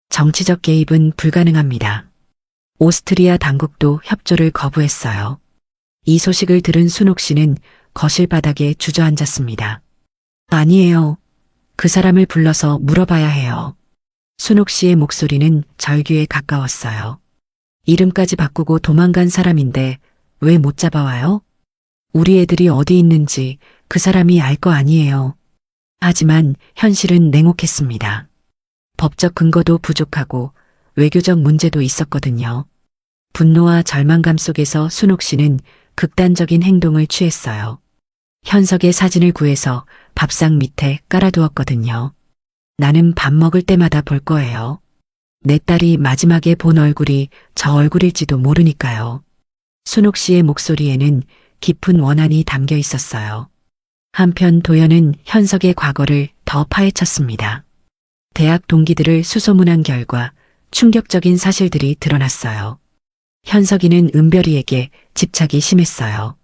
정치적 개입은 불가능합니다. 오스트리아 당국도 협조를 거부했어요. 이 소식을 들은 순옥 씨는 거실 바닥에 주저앉았습니다. 아니에요. 그 사람을 불러서 물어봐야 해요. 순옥 씨의 목소리는 절규에 가까웠어요. 이름까지 바꾸고 도망간 사람인데 왜 못 잡아와요? 우리 애들이 어디 있는지 그 사람이 알 거 아니에요. 하지만 현실은 냉혹했습니다. 법적 근거도 부족하고 외교적 문제도 있었거든요. 분노와 절망감 속에서 순옥 씨는 극단적인 행동을 취했어요. 현석의 사진을 구해서 밥상 밑에 깔아두었거든요. 나는 밥 먹을 때마다 볼 거예요. 내 딸이 마지막에 본 얼굴이 저 얼굴일지도 모르니까요. 순옥 씨의 목소리에는 깊은 원한이 담겨 있었어요. 한편 도연은 현석의 과거를 더 파헤쳤습니다. 대학 동기들을 수소문한 결과 충격적인 사실들이 드러났어요. 현석이는 은별이에게 집착이 심했어요.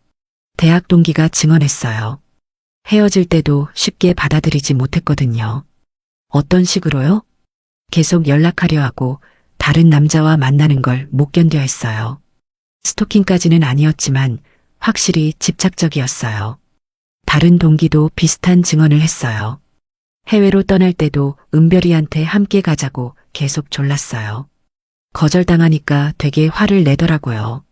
대학 동기가 증언했어요. 헤어질 때도 쉽게 받아들이지 못했거든요. 어떤 식으로요? 계속 연락하려 하고 다른 남자와 만나는 걸 못 견뎌 했어요. 스토킹까지는 아니었지만 확실히 집착적이었어요. 다른 동기도 비슷한 증언을 했어요. 해외로 떠날 때도 은별이한테 함께 가자고 계속 졸랐어요. 거절당하니까 되게 화를 내더라고요.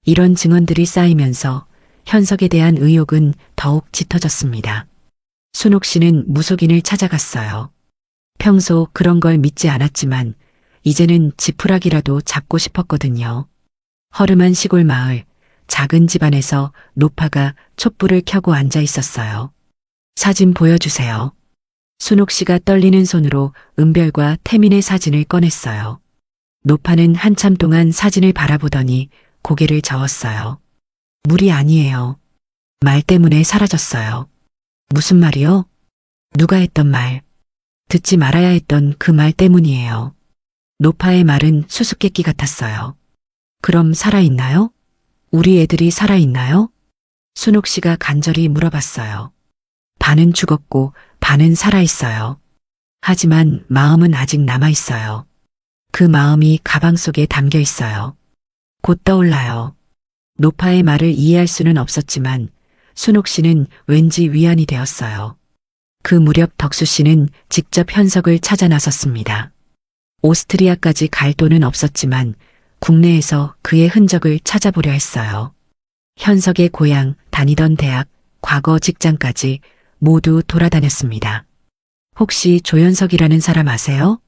이런 증언들이 쌓이면서 현석에 대한 의혹은 더욱 짙어졌습니다. 순옥 씨는 무속인을 찾아갔어요. 평소 그런 걸 믿지 않았지만 이제는 지푸라기라도 잡고 싶었거든요. 허름한 시골 마을, 작은 집안에서 노파가 촛불을 켜고 앉아 있었어요. 사진 보여주세요. 순옥 씨가 떨리는 손으로 은별과 태민의 사진을 꺼냈어요. 노파는 한참 동안 사진을 바라보더니 고개를 저었어요. 물이 아니에요. 말 때문에 사라졌어요. 무슨 말이요? 누가 했던 말? 듣지 말아야 했던 그 말 때문이에요. 노파의 말은 수수께끼 같았어요. 그럼 살아있나요? 우리 애들이 살아있나요? 순옥 씨가 간절히 물어봤어요. 반은 죽었고 반은 살아있어요. 하지만 마음은 아직 남아있어요. 그 마음이 가방 속에 담겨 있어요. 곧 떠올라요. 노파의 말을 이해할 수는 없었지만 순옥 씨는 왠지 위안이 되었어요. 그 무렵 덕수 씨는 직접 현석을 찾아 나섰습니다. 오스트리아까지 갈 돈은 없었지만 국내에서 그의 흔적을 찾아보려 했어요. 현석의 고향, 다니던 대학, 과거 직장까지 모두 돌아다녔습니다. 혹시 조현석이라는 사람 아세요?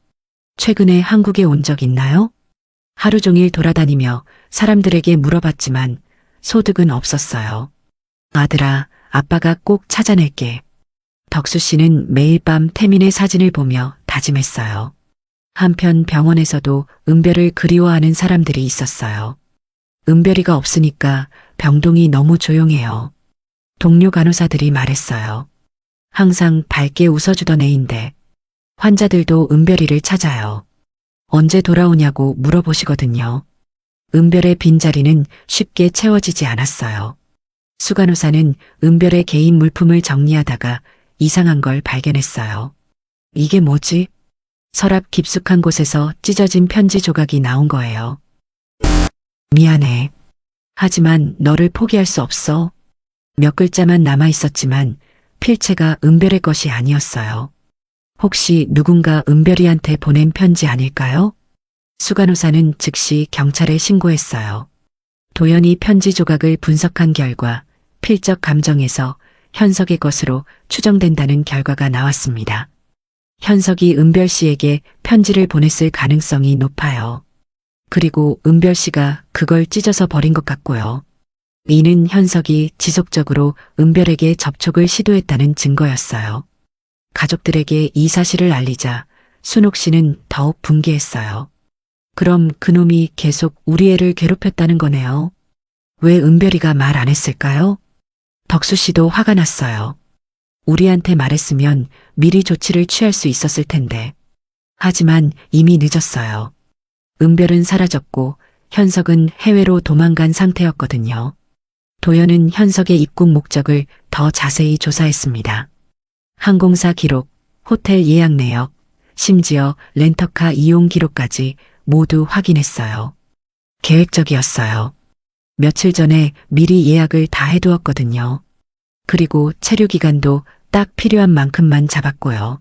최근에 한국에 온 적 있나요? 하루 종일 돌아다니며 사람들에게 물어봤지만 소득은 없었어요. 아들아, 아빠가 꼭 찾아낼게. 덕수 씨는 매일 밤 태민의 사진을 보며 다짐했어요. 한편 병원에서도 은별을 그리워하는 사람들이 있었어요. 은별이가 없으니까 병동이 너무 조용해요. 동료 간호사들이 말했어요. 항상 밝게 웃어주던 애인데 환자들도 은별이를 찾아요. 언제 돌아오냐고 물어보시거든요. 은별의 빈자리는 쉽게 채워지지 않았어요. 수간호사는 은별의 개인 물품을 정리하다가 이상한 걸 발견했어요. 이게 뭐지? 서랍 깊숙한 곳에서 찢어진 편지 조각이 나온 거예요. 미안해. 하지만 너를 포기할 수 없어. 몇 글자만 남아 있었지만 필체가 은별의 것이 아니었어요. 혹시 누군가 은별이한테 보낸 편지 아닐까요? 수간호사는 즉시 경찰에 신고했어요. 도연이 편지 조각을 분석한 결과 필적 감정에서 현석의 것으로 추정된다는 결과가 나왔습니다. 현석이 은별 씨에게 편지를 보냈을 가능성이 높아요. 그리고 은별 씨가 그걸 찢어서 버린 것 같고요. 이는 현석이 지속적으로 은별에게 접촉을 시도했다는 증거였어요. 가족들에게 이 사실을 알리자 순옥 씨는 더욱 분개했어요. 그럼 그놈이 계속 우리 애를 괴롭혔다는 거네요. 왜 은별이가 말 안 했을까요? 덕수 씨도 화가 났어요. 우리한테 말했으면 미리 조치를 취할 수 있었을 텐데. 하지만 이미 늦었어요. 은별은 사라졌고 현석은 해외로 도망간 상태였거든요. 도연은 현석의 입국 목적을 더 자세히 조사했습니다. 항공사 기록, 호텔 예약 내역, 심지어 렌터카 이용 기록까지 모두 확인했어요. 계획적이었어요. 며칠 전에 미리 예약을 다 해두었거든요. 그리고 체류 기간도 딱 필요한 만큼만 잡았고요.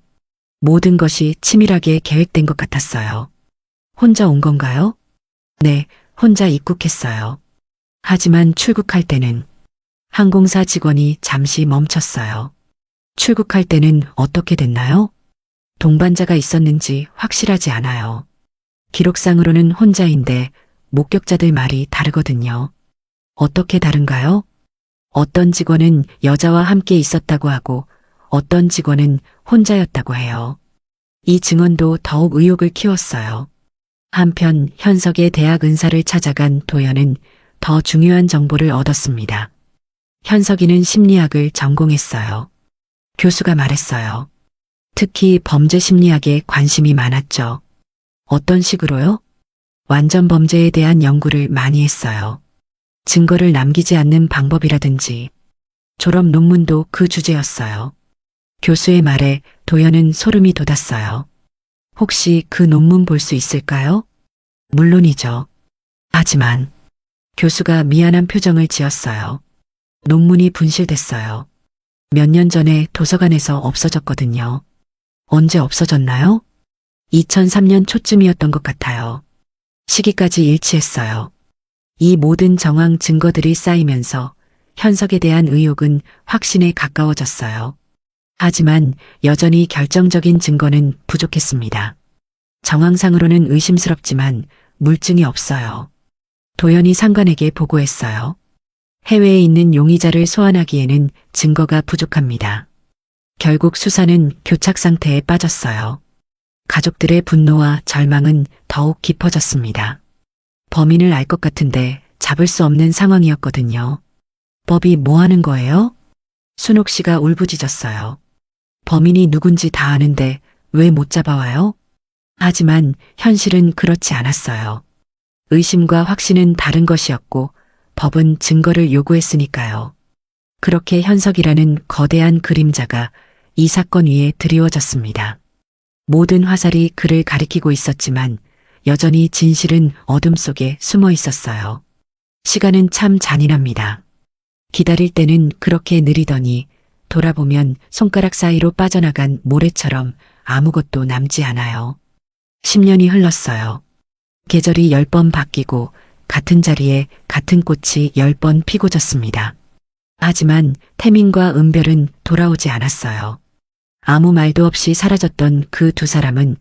모든 것이 치밀하게 계획된 것 같았어요. 혼자 온 건가요? 네, 혼자 입국했어요. 하지만 출국할 때는 항공사 직원이 잠시 멈췄어요. 출국할 때는 어떻게 됐나요? 동반자가 있었는지 확실하지 않아요. 기록상으로는 혼자인데 목격자들 말이 다르거든요. 어떻게 다른가요? 어떤 직원은 여자와 함께 있었다고 하고 어떤 직원은 혼자였다고 해요. 이 증언도 더욱 의혹을 키웠어요. 한편 현석의 대학 은사를 찾아간 도연은 더 중요한 정보를 얻었습니다. 현석이는 심리학을 전공했어요. 교수가 말했어요. 특히 범죄 심리학에 관심이 많았죠. 어떤 식으로요? 완전 범죄에 대한 연구를 많이 했어요. 증거를 남기지 않는 방법이라든지 졸업 논문도 그 주제였어요. 교수의 말에 도연은 소름이 돋았어요. 혹시 그 논문 볼 수 있을까요? 물론이죠. 하지만 교수가 미안한 표정을 지었어요. 논문이 분실됐어요. 몇 년 전에 도서관에서 없어졌거든요. 언제 없어졌나요? 2003년 초쯤이었던 것 같아요. 시기까지 일치했어요. 이 모든 정황 증거들이 쌓이면서 현석에 대한 의혹은 확신에 가까워졌어요. 하지만 여전히 결정적인 증거는 부족했습니다. 정황상으로는 의심스럽지만 물증이 없어요. 도연이 상관에게 보고했어요. 해외에 있는 용의자를 소환하기에는 증거가 부족합니다. 결국 수사는 교착 상태에 빠졌어요. 가족들의 분노와 절망은 더욱 깊어졌습니다. 범인을 알 것 같은데 잡을 수 없는 상황이었거든요. 법이 뭐 하는 거예요? 순옥 씨가 울부짖었어요. 범인이 누군지 다 아는데 왜 못 잡아와요? 하지만 현실은 그렇지 않았어요. 의심과 확신은 다른 것이었고 법은 증거를 요구했으니까요. 그렇게 현석이라는 거대한 그림자가 이 사건 위에 드리워졌습니다. 모든 화살이 그를 가리키고 있었지만 여전히 진실은 어둠 속에 숨어 있었어요. 시간은 참 잔인합니다. 기다릴 때는 그렇게 느리더니 돌아보면 손가락 사이로 빠져나간 모래처럼 아무것도 남지 않아요. 10년이 흘렀어요. 계절이 10번 바뀌고 같은 자리에 같은 꽃이 10번 피고 졌습니다. 하지만 태민과 은별은 돌아오지 않았어요. 아무 말도 없이 사라졌던 그 두 사람은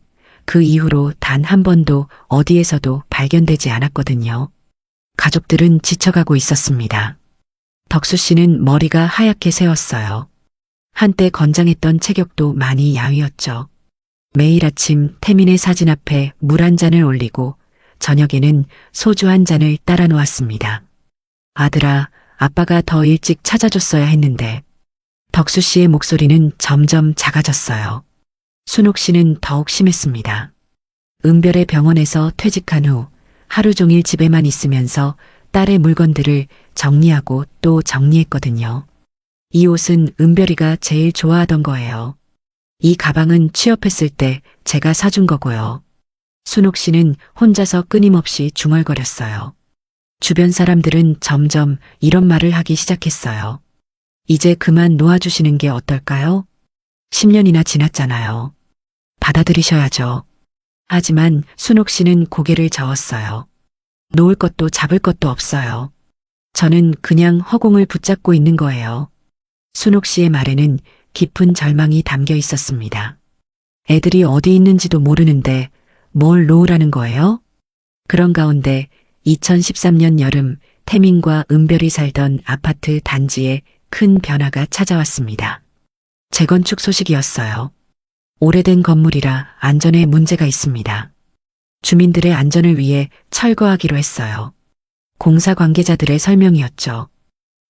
그 이후로 단 한 번도 어디에서도 발견되지 않았거든요. 가족들은 지쳐가고 있었습니다. 덕수 씨는 머리가 하얗게 새었어요. 한때 건장했던 체격도 많이 야위었죠. 매일 아침 태민의 사진 앞에 물 한 잔을 올리고 저녁에는 소주 한 잔을 따라 놓았습니다. 아들아, 아빠가 더 일찍 찾아줬어야 했는데. 덕수 씨의 목소리는 점점 작아졌어요. 순옥 씨는 더욱 심했습니다. 은별의 병원에서 퇴직한 후 하루 종일 집에만 있으면서 딸의 물건들을 정리하고 또 정리했거든요. 이 옷은 은별이가 제일 좋아하던 거예요. 이 가방은 취업했을 때 제가 사준 거고요. 순옥 씨는 혼자서 끊임없이 중얼거렸어요. 주변 사람들은 점점 이런 말을 하기 시작했어요. 이제 그만 놓아주시는 게 어떨까요? 10년이나 지났잖아요. 받아들이셔야죠. 하지만 순옥 씨는 고개를 저었어요. 놓을 것도 잡을 것도 없어요. 저는 그냥 허공을 붙잡고 있는 거예요. 순옥 씨의 말에는 깊은 절망이 담겨 있었습니다. 애들이 어디 있는지도 모르는데 뭘 놓으라는 거예요? 그런 가운데 2013년 여름 태민과 은별이 살던 아파트 단지에 큰 변화가 찾아왔습니다. 재건축 소식이었어요. 오래된 건물이라 안전에 문제가 있습니다. 주민들의 안전을 위해 철거하기로 했어요. 공사 관계자들의 설명이었죠.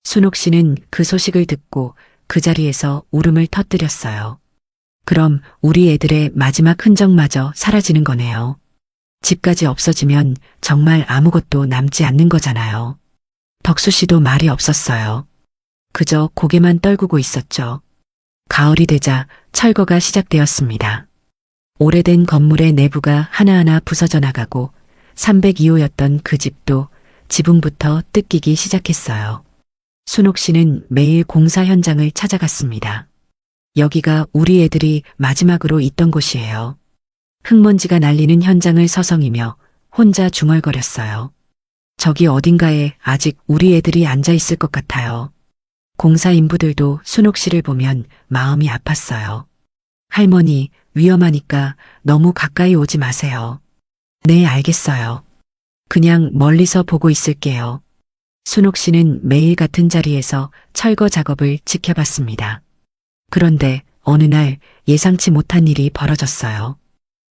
순옥 씨는 그 소식을 듣고 그 자리에서 울음을 터뜨렸어요. 그럼 우리 애들의 마지막 흔적마저 사라지는 거네요. 집까지 없어지면 정말 아무것도 남지 않는 거잖아요. 덕수 씨도 말이 없었어요. 그저 고개만 떨구고 있었죠. 가을이 되자 철거가 시작되었습니다. 오래된 건물의 내부가 하나하나 부서져 나가고 302호였던 그 집도 지붕부터 뜯기기 시작했어요. 순옥 씨는 매일 공사 현장을 찾아갔습니다. 여기가 우리 애들이 마지막으로 있던 곳이에요. 흙먼지가 날리는 현장을 서성이며 혼자 중얼거렸어요. 저기 어딘가에 아직 우리 애들이 앉아 있을 것 같아요. 공사 인부들도 순옥 씨를 보면 마음이 아팠어요. 할머니, 위험하니까 너무 가까이 오지 마세요. 네, 알겠어요. 그냥 멀리서 보고 있을게요. 순옥 씨는 매일 같은 자리에서 철거 작업을 지켜봤습니다. 그런데 어느 날 예상치 못한 일이 벌어졌어요.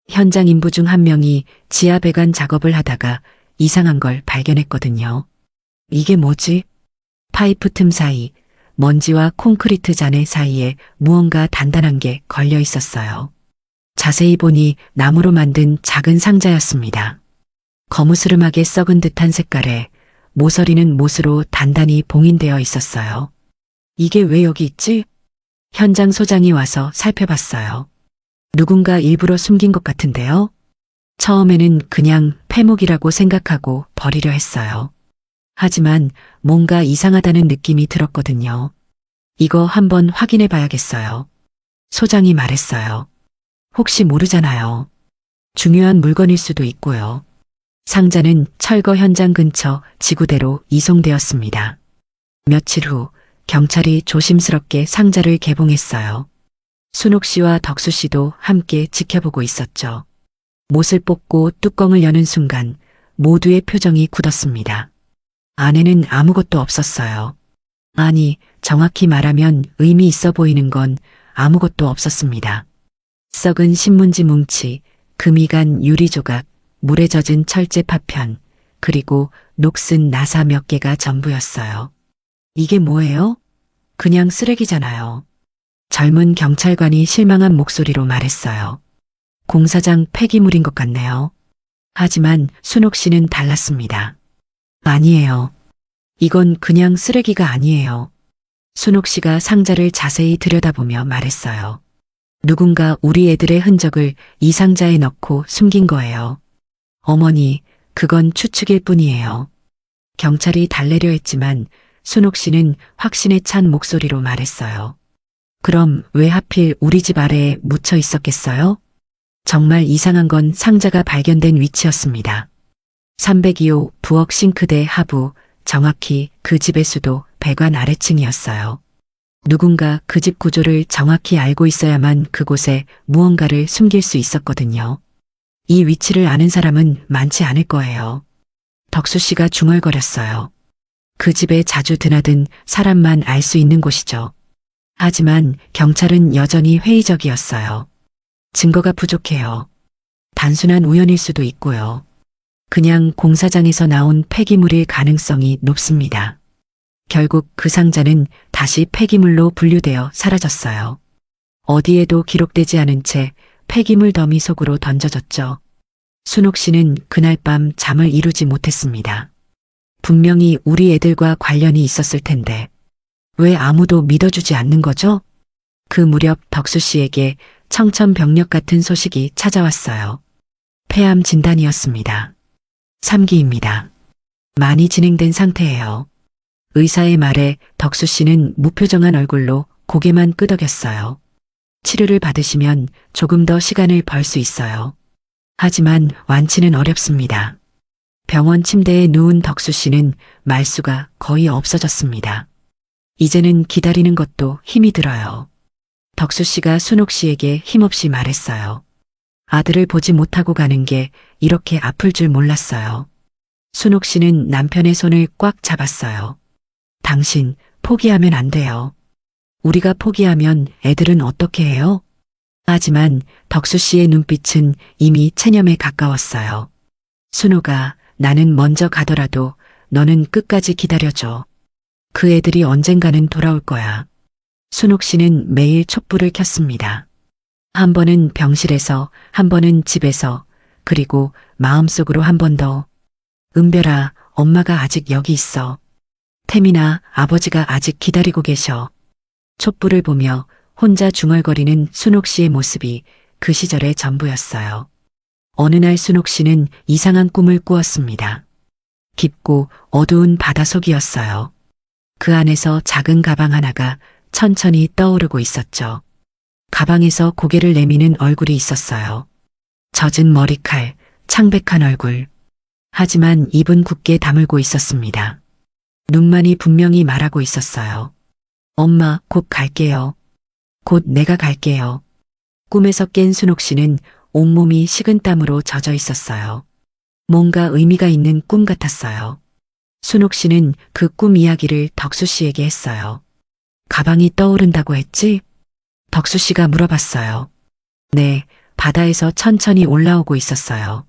현장 인부 중 한 명이 지하 배관 작업을 하다가 이상한 걸 발견했거든요. 이게 뭐지? 파이프 틈 사이, 먼지와 콘크리트 잔해 사이에 무언가 단단한 게 걸려 있었어요. 자세히 보니 나무로 만든 작은 상자였습니다. 거무스름하게 썩은 듯한 색깔에 모서리는 못으로 단단히 봉인되어 있었어요. 이게 왜 여기 있지? 현장 소장이 와서 살펴봤어요. 누군가 일부러 숨긴 것 같은데요. 처음에는 그냥 폐목이라고 생각하고 버리려 했어요. 하지만 뭔가 이상하다는 느낌이 들었거든요. 이거 한번 확인해 봐야겠어요. 소장이 말했어요. 혹시 모르잖아요. 중요한 물건일 수도 있고요. 상자는 철거 현장 근처 지구대로 이송되었습니다. 며칠 후 경찰이 조심스럽게 상자를 개봉했어요. 순옥 씨와 덕수 씨도 함께 지켜보고 있었죠. 못을 뽑고 뚜껑을 여는 순간 모두의 표정이 굳었습니다. 안에는 아무것도 없었어요. 아니, 정확히 말하면 의미 있어 보이는 건 아무것도 없었습니다. 썩은 신문지 뭉치, 금이 간 유리 조각, 물에 젖은 철제 파편, 그리고 녹슨 나사 몇 개가 전부였어요. 이게 뭐예요? 그냥 쓰레기잖아요. 젊은 경찰관이 실망한 목소리로 말했어요. 공사장 폐기물인 것 같네요. 하지만 순옥 씨는 달랐습니다. 아니에요. 이건 그냥 쓰레기가 아니에요. 순옥 씨가 상자를 자세히 들여다보며 말했어요. 누군가 우리 애들의 흔적을 이 상자에 넣고 숨긴 거예요. 어머니, 그건 추측일 뿐이에요. 경찰이 달래려 했지만 순옥 씨는 확신에 찬 목소리로 말했어요. 그럼 왜 하필 우리 집 아래에 묻혀 있었겠어요? 정말 이상한 건 상자가 발견된 위치였습니다. 302호 부엌 싱크대 하부, 정확히 그 집의 수도 배관 아래층이었어요. 누군가 그 집 구조를 정확히 알고 있어야만 그곳에 무언가를 숨길 수 있었거든요. 이 위치를 아는 사람은 많지 않을 거예요. 덕수 씨가 중얼거렸어요. 그 집에 자주 드나든 사람만 알 수 있는 곳이죠. 하지만 경찰은 여전히 회의적이었어요. 증거가 부족해요. 단순한 우연일 수도 있고요. 그냥 공사장에서 나온 폐기물일 가능성이 높습니다. 결국 그 상자는 다시 폐기물로 분류되어 사라졌어요. 어디에도 기록되지 않은 채 폐기물 더미 속으로 던져졌죠. 순옥 씨는 그날 밤 잠을 이루지 못했습니다. 분명히 우리 애들과 관련이 있었을 텐데 왜 아무도 믿어주지 않는 거죠? 그 무렵 덕수 씨에게 청천벽력 같은 소식이 찾아왔어요. 폐암 진단이었습니다. 3기입니다. 많이 진행된 상태예요. 의사의 말에 덕수 씨는 무표정한 얼굴로 고개만 끄덕였어요. 치료를 받으시면 조금 더 시간을 벌 수 있어요. 하지만 완치는 어렵습니다. 병원 침대에 누운 덕수 씨는 말수가 거의 없어졌습니다. 이제는 기다리는 것도 힘이 들어요. 덕수 씨가 순옥 씨에게 힘없이 말했어요. 아들을 보지 못하고 가는 게 이렇게 아플 줄 몰랐어요. 순옥 씨는 남편의 손을 꽉 잡았어요. 당신 포기하면 안 돼요. 우리가 포기하면 애들은 어떻게 해요? 하지만 덕수 씨의 눈빛은 이미 체념에 가까웠어요. 순옥아, 나는 먼저 가더라도 너는 끝까지 기다려줘. 그 애들이 언젠가는 돌아올 거야. 순옥 씨는 매일 촛불을 켰습니다. 한 번은 병실에서, 한 번은 집에서, 그리고 마음속으로 한 번 더. 은별아, 엄마가 아직 여기 있어. 태민아, 아버지가 아직 기다리고 계셔. 촛불을 보며 혼자 중얼거리는 순옥 씨의 모습이 그 시절의 전부였어요. 어느 날 순옥 씨는 이상한 꿈을 꾸었습니다. 깊고 어두운 바다속이었어요. 그 안에서 작은 가방 하나가 천천히 떠오르고 있었죠. 가방에서 고개를 내미는 얼굴이 있었어요. 젖은 머리칼, 창백한 얼굴. 하지만 입은 굳게 다물고 있었습니다. 눈만이 분명히 말하고 있었어요. 엄마, 곧 갈게요. 곧 내가 갈게요. 꿈에서 깬 순옥 씨는 온몸이 식은땀으로 젖어 있었어요. 뭔가 의미가 있는 꿈 같았어요. 순옥 씨는 그 꿈 이야기를 덕수 씨에게 했어요. 가방이 떠오른다고 했지? 덕수 씨가 물어봤어요. 네, 바다에서 천천히 올라오고 있었어요.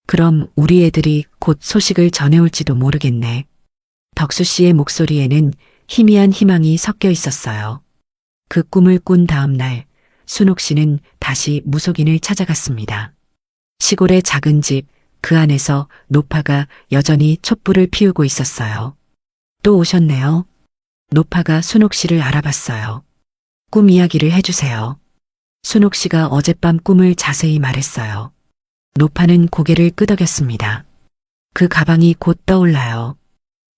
그럼 우리 애들이 곧 소식을 전해올지도 모르겠네. 덕수 씨의 목소리에는 희미한 희망이 섞여 있었어요. 그 꿈을 꾼 다음 날, 순옥 씨는 다시 무속인을 찾아갔습니다. 시골의 작은 집, 그 안에서 노파가 여전히 촛불을 피우고 있었어요. 또 오셨네요. 노파가 순옥 씨를 알아봤어요. 꿈 이야기를 해주세요. 순옥 씨가 어젯밤 꿈을 자세히 말했어요. 노파는 고개를 끄덕였습니다. 그 가방이 곧 떠올라요.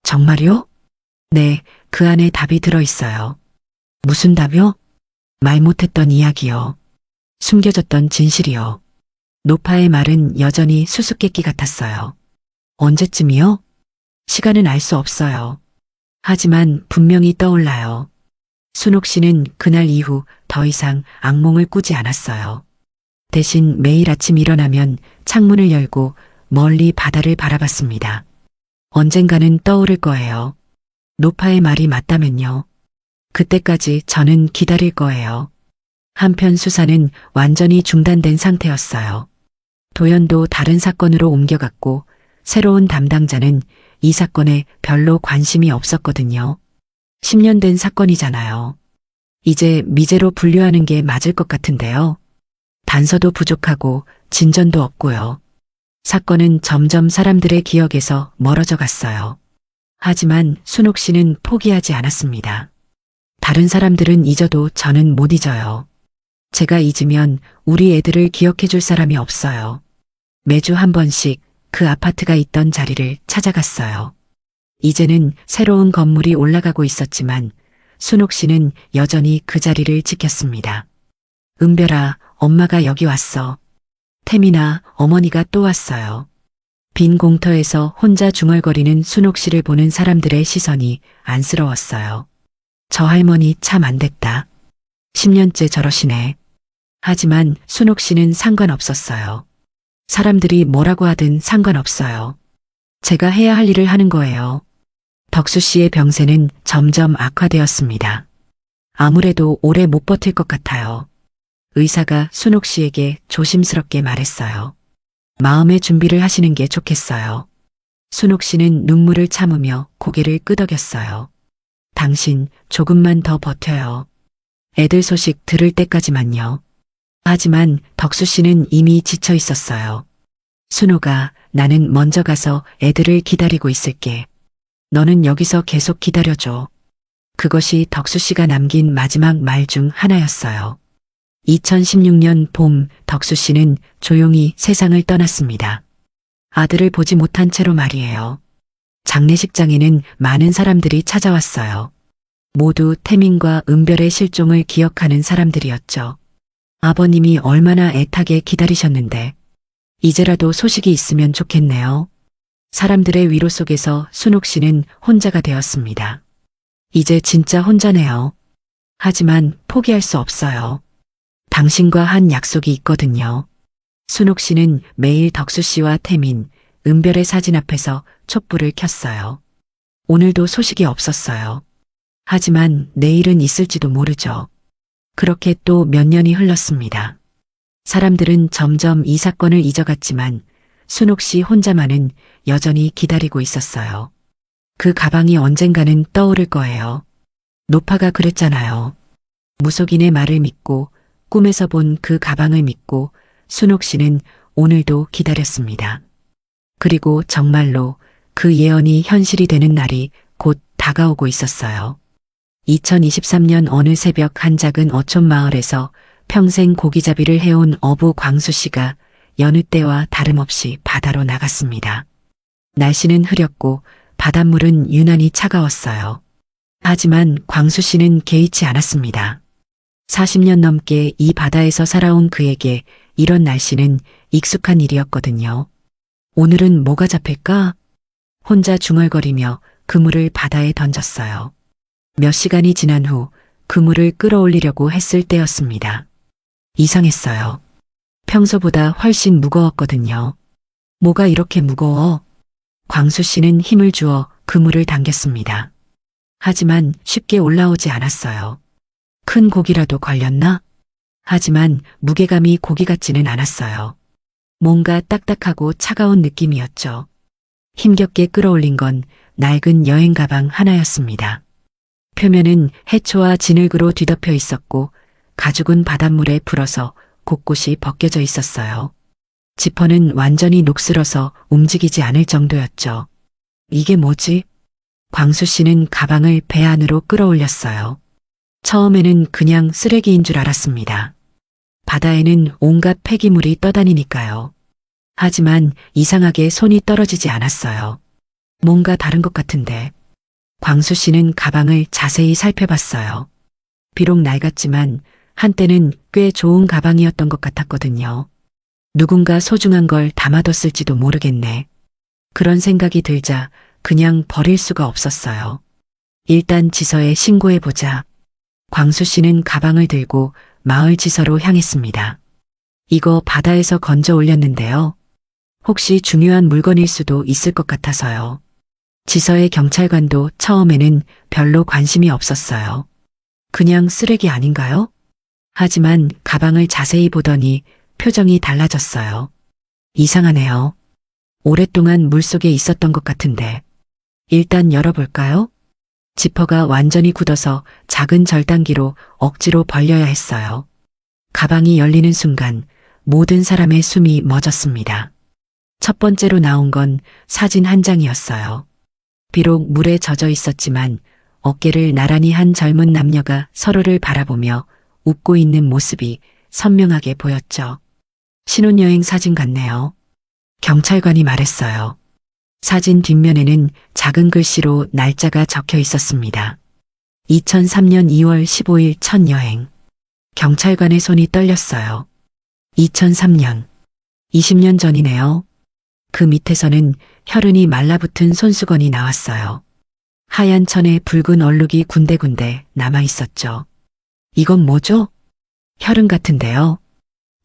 정말요? 네, 그 안에 답이 들어있어요. 무슨 답이요? 말 못했던 이야기요. 숨겨졌던 진실이요. 노파의 말은 여전히 수수께끼 같았어요. 언제쯤이요? 시간은 알 수 없어요. 하지만 분명히 떠올라요. 순옥 씨는 그날 이후 더 이상 악몽을 꾸지 않았어요. 대신 매일 아침 일어나면 창문을 열고 멀리 바다를 바라봤습니다. 언젠가는 떠오를 거예요. 노파의 말이 맞다면요. 그때까지 저는 기다릴 거예요. 한편 수사는 완전히 중단된 상태였어요. 도연도 다른 사건으로 옮겨갔고 새로운 담당자는 이 사건에 별로 관심이 없었거든요. 10년 된 사건이잖아요. 이제 미제로 분류하는 게 맞을 것 같은데요. 단서도 부족하고 진전도 없고요. 사건은 점점 사람들의 기억에서 멀어져 갔어요. 하지만 순옥 씨는 포기하지 않았습니다. 다른 사람들은 잊어도 저는 못 잊어요. 제가 잊으면 우리 애들을 기억해 줄 사람이 없어요. 매주 한 번씩 그 아파트가 있던 자리를 찾아갔어요. 이제는 새로운 건물이 올라가고 있었지만 순옥 씨는 여전히 그 자리를 지켰습니다. 은별아, 엄마가 여기 왔어. 태민아, 어머니가 또 왔어요. 빈 공터에서 혼자 중얼거리는 순옥 씨를 보는 사람들의 시선이 안쓰러웠어요. 저 할머니 참 안 됐다. 10년째 저러시네. 하지만 순옥 씨는 상관없었어요. 사람들이 뭐라고 하든 상관없어요. 제가 해야 할 일을 하는 거예요. 덕수 씨의 병세는 점점 악화되었습니다. 아무래도 오래 못 버틸 것 같아요. 의사가 순옥 씨에게 조심스럽게 말했어요. 마음의 준비를 하시는 게 좋겠어요. 순옥 씨는 눈물을 참으며 고개를 끄덕였어요. 당신 조금만 더 버텨요. 애들 소식 들을 때까지만요. 하지만 덕수 씨는 이미 지쳐 있었어요. 순옥아, 나는 먼저 가서 애들을 기다리고 있을게. 너는 여기서 계속 기다려줘. 그것이 덕수 씨가 남긴 마지막 말 중 하나였어요. 2016년 봄 덕수 씨는 조용히 세상을 떠났습니다. 아들을 보지 못한 채로 말이에요. 장례식장에는 많은 사람들이 찾아왔어요. 모두 태민과 은별의 실종을 기억하는 사람들이었죠. 아버님이 얼마나 애타게 기다리셨는데 이제라도 소식이 있으면 좋겠네요. 사람들의 위로 속에서 순옥 씨는 혼자가 되었습니다. 이제 진짜 혼자네요. 하지만 포기할 수 없어요. 당신과 한 약속이 있거든요. 순옥 씨는 매일 덕수 씨와 태민, 은별의 사진 앞에서 촛불을 켰어요. 오늘도 소식이 없었어요. 하지만 내일은 있을지도 모르죠. 그렇게 또 몇 년이 흘렀습니다. 사람들은 점점 이 사건을 잊어갔지만 순옥 씨 혼자만은 여전히 기다리고 있었어요. 그 가방이 언젠가는 떠오를 거예요. 노파가 그랬잖아요. 무속인의 말을 믿고 꿈에서 본 그 가방을 믿고 순옥 씨는 오늘도 기다렸습니다. 그리고 정말로 그 예언이 현실이 되는 날이 곧 다가오고 있었어요. 2023년 어느 새벽 한 작은 어촌 마을에서 평생 고기잡이를 해온 어부 광수 씨가 여느 때와 다름없이 바다로 나갔습니다. 날씨는 흐렸고 바닷물은 유난히 차가웠어요. 하지만 광수 씨는 개의치 않았습니다. 40년 넘게 이 바다에서 살아온 그에게 이런 날씨는 익숙한 일이었거든요. 오늘은 뭐가 잡힐까? 혼자 중얼거리며 그물을 바다에 던졌어요. 몇 시간이 지난 후 그물을 끌어올리려고 했을 때였습니다. 이상했어요. 평소보다 훨씬 무거웠거든요. 뭐가 이렇게 무거워? 광수 씨는 힘을 주어 그물을 당겼습니다. 하지만 쉽게 올라오지 않았어요. 큰 고기라도 걸렸나? 하지만 무게감이 고기 같지는 않았어요. 뭔가 딱딱하고 차가운 느낌이었죠. 힘겹게 끌어올린 건 낡은 여행 가방 하나였습니다. 표면은 해초와 진흙으로 뒤덮여 있었고 가죽은 바닷물에 불어서 곳곳이 벗겨져 있었어요. 지퍼는 완전히 녹슬어서 움직이지 않을 정도였죠. 이게 뭐지? 광수 씨는 가방을 배 안으로 끌어올렸어요. 처음에는 그냥 쓰레기인 줄 알았습니다. 바다에는 온갖 폐기물이 떠다니니까요. 하지만 이상하게 손이 떨어지지 않았어요. 뭔가 다른 것 같은데. 광수 씨는 가방을 자세히 살펴봤어요. 비록 낡았지만 한때는 꽤 좋은 가방이었던 것 같았거든요. 누군가 소중한 걸 담아뒀을지도 모르겠네. 그런 생각이 들자 그냥 버릴 수가 없었어요. 일단 지서에 신고해보자. 광수 씨는 가방을 들고 마을 지서로 향했습니다. 이거 바다에서 건져 올렸는데요. 혹시 중요한 물건일 수도 있을 것 같아서요. 지서의 경찰관도 처음에는 별로 관심이 없었어요. 그냥 쓰레기 아닌가요? 하지만 가방을 자세히 보더니 표정이 달라졌어요. 이상하네요. 오랫동안 물속에 있었던 것 같은데. 일단 열어볼까요? 지퍼가 완전히 굳어서 작은 절단기로 억지로 벌려야 했어요. 가방이 열리는 순간 모든 사람의 숨이 멎었습니다. 첫 번째로 나온 건 사진 한 장이었어요. 비록 물에 젖어 있었지만 어깨를 나란히 한 젊은 남녀가 서로를 바라보며 웃고 있는 모습이 선명하게 보였죠. 신혼여행 사진 같네요. 경찰관이 말했어요. 사진 뒷면에는 작은 글씨로 날짜가 적혀 있었습니다. 2003년 2월 15일 첫 여행. 경찰관의 손이 떨렸어요. 2003년. 20년 전이네요. 그 밑에서는 혈흔이 말라붙은 손수건이 나왔어요. 하얀 천에 붉은 얼룩이 군데군데 남아 있었죠. 이건 뭐죠? 혈흔 같은데요.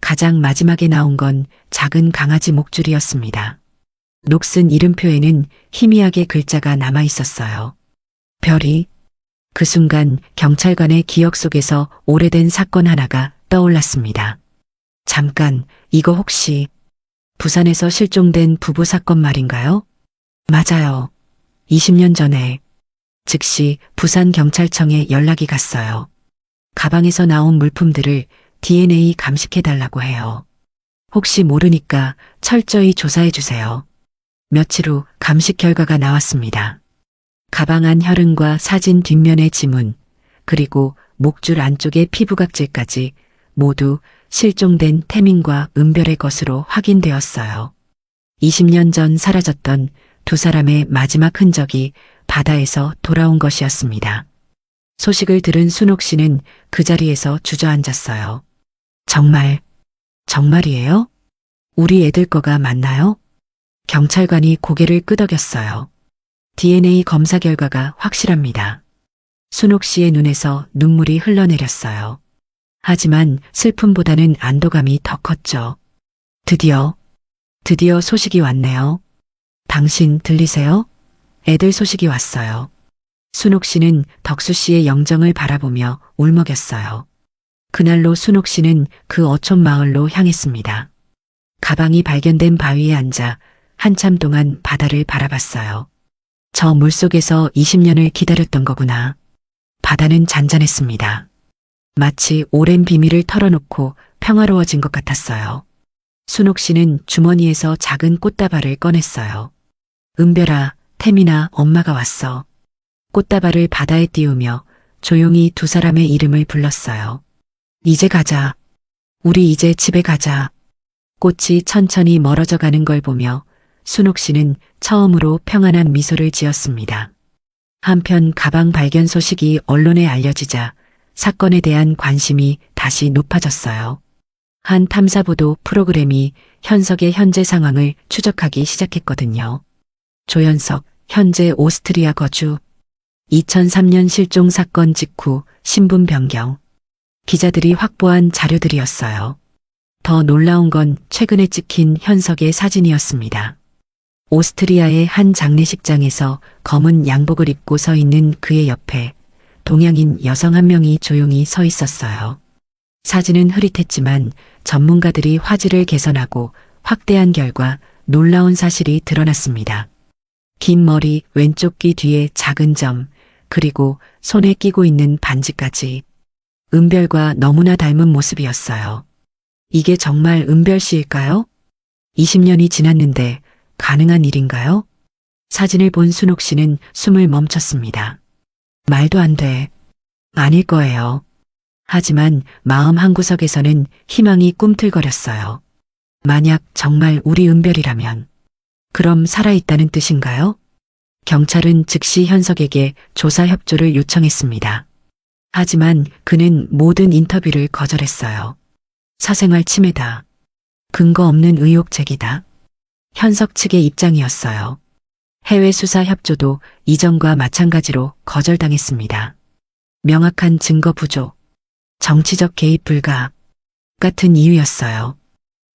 가장 마지막에 나온 건 작은 강아지 목줄이었습니다. 녹슨 이름표에는 희미하게 글자가 남아 있었어요. 별이. 그 순간 경찰관의 기억 속에서 오래된 사건 하나가 떠올랐습니다. 잠깐, 이거 혹시 부산에서 실종된 부부 사건 말인가요? 맞아요. 20년 전에 즉시 부산경찰청에 연락이 갔어요. 가방에서 나온 물품들을 DNA 감식해달라고 해요. 혹시 모르니까 철저히 조사해주세요. 며칠 후 감식 결과가 나왔습니다. 가방 안 혈흔과 사진 뒷면의 지문, 그리고 목줄 안쪽의 피부각질까지 모두 실종된 태민과 은별의 것으로 확인되었어요. 20년 전 사라졌던 두 사람의 마지막 흔적이 바다에서 돌아온 것이었습니다. 소식을 들은 순옥 씨는 그 자리에서 주저앉았어요. 정말이에요? 우리 애들 거가 맞나요? 경찰관이 고개를 끄덕였어요. DNA 검사 결과가 확실합니다. 순옥 씨의 눈에서 눈물이 흘러내렸어요. 하지만 슬픔보다는 안도감이 더 컸죠. 드디어 소식이 왔네요. 당신 들리세요? 애들 소식이 왔어요. 순옥 씨는 덕수 씨의 영정을 바라보며 울먹였어요. 그날로 순옥 씨는 그 어촌 마을로 향했습니다. 가방이 발견된 바위에 앉아 한참 동안 바다를 바라봤어요. 저 물속에서 20년을 기다렸던 거구나. 바다는 잔잔했습니다. 마치 오랜 비밀을 털어놓고 평화로워진 것 같았어요. 순옥 씨는 주머니에서 작은 꽃다발을 꺼냈어요. 은별아, 태민아, 엄마가 왔어. 꽃다발을 바다에 띄우며 조용히 두 사람의 이름을 불렀어요. 이제 가자. 우리 이제 집에 가자. 꽃이 천천히 멀어져 가는 걸 보며 순옥 씨는 처음으로 평안한 미소를 지었습니다. 한편 가방 발견 소식이 언론에 알려지자 사건에 대한 관심이 다시 높아졌어요. 한 탐사보도 프로그램이 현석의 현재 상황을 추적하기 시작했거든요. 조현석, 현재 오스트리아 거주. 2003년 실종 사건 직후 신분 변경. 기자들이 확보한 자료들이었어요. 더 놀라운 건 최근에 찍힌 현석의 사진이었습니다. 오스트리아의 한 장례식장에서 검은 양복을 입고 서 있는 그의 옆에 동양인 여성 한 명이 조용히 서 있었어요. 사진은 흐릿했지만 전문가들이 화질을 개선하고 확대한 결과 놀라운 사실이 드러났습니다. 긴 머리, 왼쪽 귀 뒤에 작은 점, 그리고 손에 끼고 있는 반지까지 은별과 너무나 닮은 모습이었어요. 이게 정말 은별 씨일까요? 20년이 지났는데 가능한 일인가요? 사진을 본 순옥 씨는 숨을 멈췄습니다. 말도 안 돼. 아닐 거예요. 하지만 마음 한구석에서는 희망이 꿈틀거렸어요. 만약 정말 우리 은별이라면 그럼 살아있다는 뜻인가요? 경찰은 즉시 현석에게 조사 협조를 요청했습니다. 하지만 그는 모든 인터뷰를 거절했어요. 사생활 침해다. 근거 없는 의혹 제기다. 현석 측의 입장이었어요. 해외 수사 협조도 이전과 마찬가지로 거절당했습니다. 명확한 증거 부족, 정치적 개입 불가 같은 이유였어요.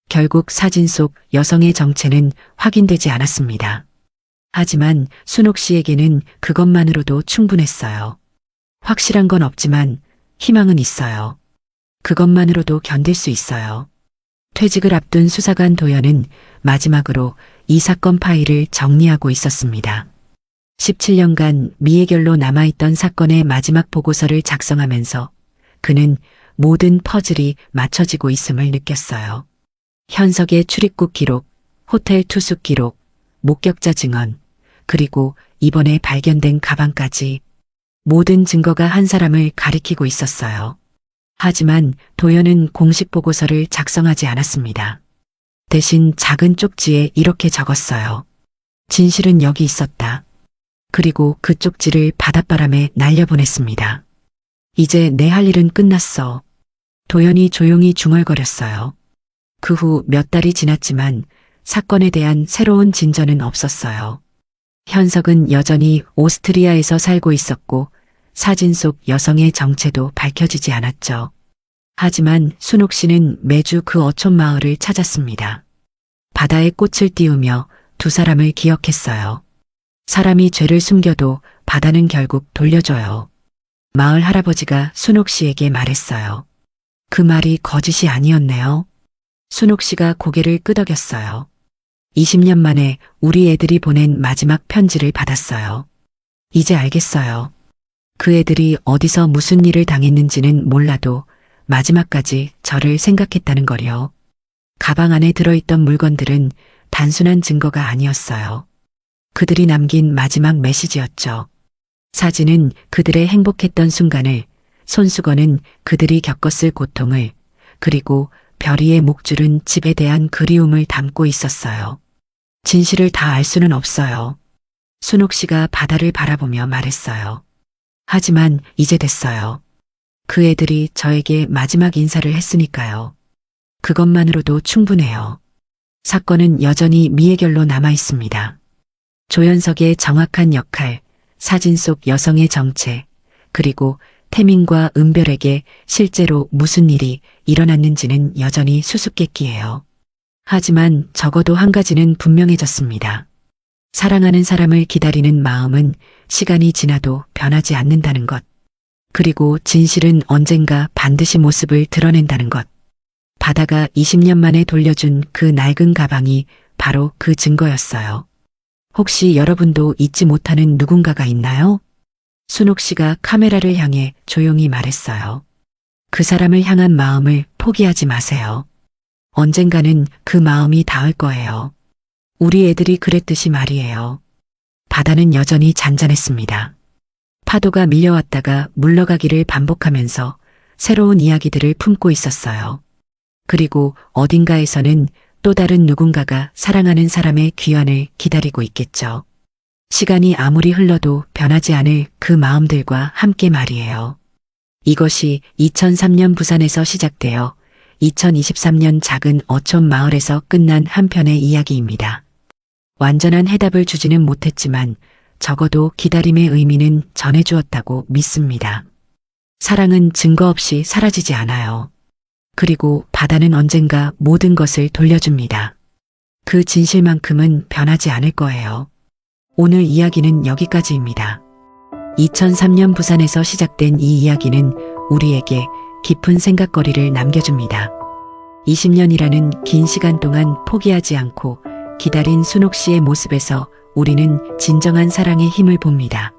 결국 사진 속 여성의 정체는 확인되지 않았습니다. 하지만 순옥 씨에게는 그것만으로도 충분했어요. 확실한 건 없지만 희망은 있어요. 그것만으로도 견딜 수 있어요. 퇴직을 앞둔 수사관 도연은 마지막으로 이 사건 파일을 정리하고 있었습니다. 17년간 미해결로 남아있던 사건의 마지막 보고서를 작성하면서 그는 모든 퍼즐이 맞춰지고 있음을 느꼈어요. 현석의 출입국 기록, 호텔 투숙 기록, 목격자 증언, 그리고 이번에 발견된 가방까지 모든 증거가 한 사람을 가리키고 있었어요. 하지만 도연은 공식 보고서를 작성하지 않았습니다. 대신 작은 쪽지에 이렇게 적었어요. 진실은 여기 있었다. 그리고 그 쪽지를 바닷바람에 날려보냈습니다. 이제 내 할 일은 끝났어. 도연이 조용히 중얼거렸어요. 그 후 몇 달이 지났지만 사건에 대한 새로운 진전은 없었어요. 현석은 여전히 오스트리아에서 살고 있었고 사진 속 여성의 정체도 밝혀지지 않았죠. 하지만 순옥 씨는 매주 그 어촌 마을을 찾았습니다. 바다에 꽃을 띄우며 두 사람을 기억했어요. 사람이 죄를 숨겨도 바다는 결국 돌려줘요. 마을 할아버지가 순옥 씨에게 말했어요. 그 말이 거짓이 아니었네요. 순옥 씨가 고개를 끄덕였어요. 20년 만에 우리 애들이 보낸 마지막 편지를 받았어요. 이제 알겠어요. 그 애들이 어디서 무슨 일을 당했는지는 몰라도 마지막까지 저를 생각했다는 거요. 가방 안에 들어있던 물건들은 단순한 증거가 아니었어요. 그들이 남긴 마지막 메시지였죠. 사진은 그들의 행복했던 순간을, 손수건은 그들이 겪었을 고통을, 그리고 별이의 목줄은 집에 대한 그리움을 담고 있었어요. 진실을 다 알 수는 없어요. 순옥 씨가 바다를 바라보며 말했어요. 하지만 이제 됐어요. 그 애들이 저에게 마지막 인사를 했으니까요. 그것만으로도 충분해요. 사건은 여전히 미해결로 남아 있습니다. 조연석의 정확한 역할, 사진 속 여성의 정체, 그리고 태민과 은별에게 실제로 무슨 일이 일어났는지는 여전히 수수께끼예요. 하지만 적어도 한 가지는 분명해졌습니다. 사랑하는 사람을 기다리는 마음은 시간이 지나도 변하지 않는다는 것. 그리고 진실은 언젠가 반드시 모습을 드러낸다는 것. 바다가 20년 만에 돌려준 그 낡은 가방이 바로 그 증거였어요. 혹시 여러분도 잊지 못하는 누군가가 있나요? 순옥 씨가 카메라를 향해 조용히 말했어요. 그 사람을 향한 마음을 포기하지 마세요. 언젠가는 그 마음이 닿을 거예요. 우리 애들이 그랬듯이 말이에요. 바다는 여전히 잔잔했습니다. 파도가 밀려왔다가 물러가기를 반복하면서 새로운 이야기들을 품고 있었어요. 그리고 어딘가에서는 또 다른 누군가가 사랑하는 사람의 귀환을 기다리고 있겠죠. 시간이 아무리 흘러도 변하지 않을 그 마음들과 함께 말이에요. 이것이 2003년 부산에서 시작되어 2023년 작은 어촌 마을에서 끝난 한 편의 이야기입니다. 완전한 해답을 주지는 못했지만 적어도 기다림의 의미는 전해주었다고 믿습니다. 사랑은 증거 없이 사라지지 않아요. 그리고 바다는 언젠가 모든 것을 돌려줍니다. 그 진실만큼은 변하지 않을 거예요. 오늘 이야기는 여기까지입니다. 2003년 부산에서 시작된 이 이야기는 우리에게 깊은 생각거리를 남겨줍니다. 20년이라는 긴 시간 동안 포기하지 않고 기다린 순옥 씨의 모습에서 우리는 진정한 사랑의 힘을 봅니다.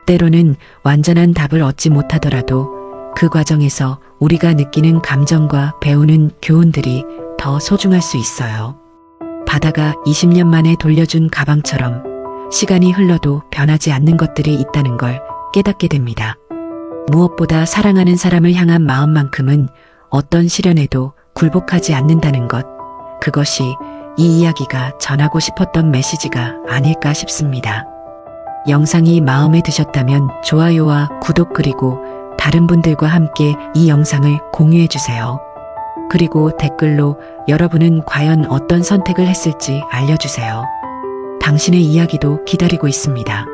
때로는 완전한 답을 얻지 못하더라도 그 과정에서 우리가 느끼는 감정과 배우는 교훈들이 더 소중할 수 있어요. 바다가 20년 만에 돌려준 가방처럼 시간이 흘러도 변하지 않는 것들이 있다는 걸 깨닫게 됩니다. 무엇보다 사랑하는 사람을 향한 마음만큼은 어떤 시련에도 굴복하지 않는다는 것, 그것이 이 이야기가 전하고 싶었던 메시지가 아닐까 싶습니다. 영상이 마음에 드셨다면 좋아요와 구독 그리고 다른 분들과 함께 이 영상을 공유해 주세요. 그리고 댓글로 여러분은 과연 어떤 선택을 했을지 알려주세요. 당신의 이야기도 기다리고 있습니다.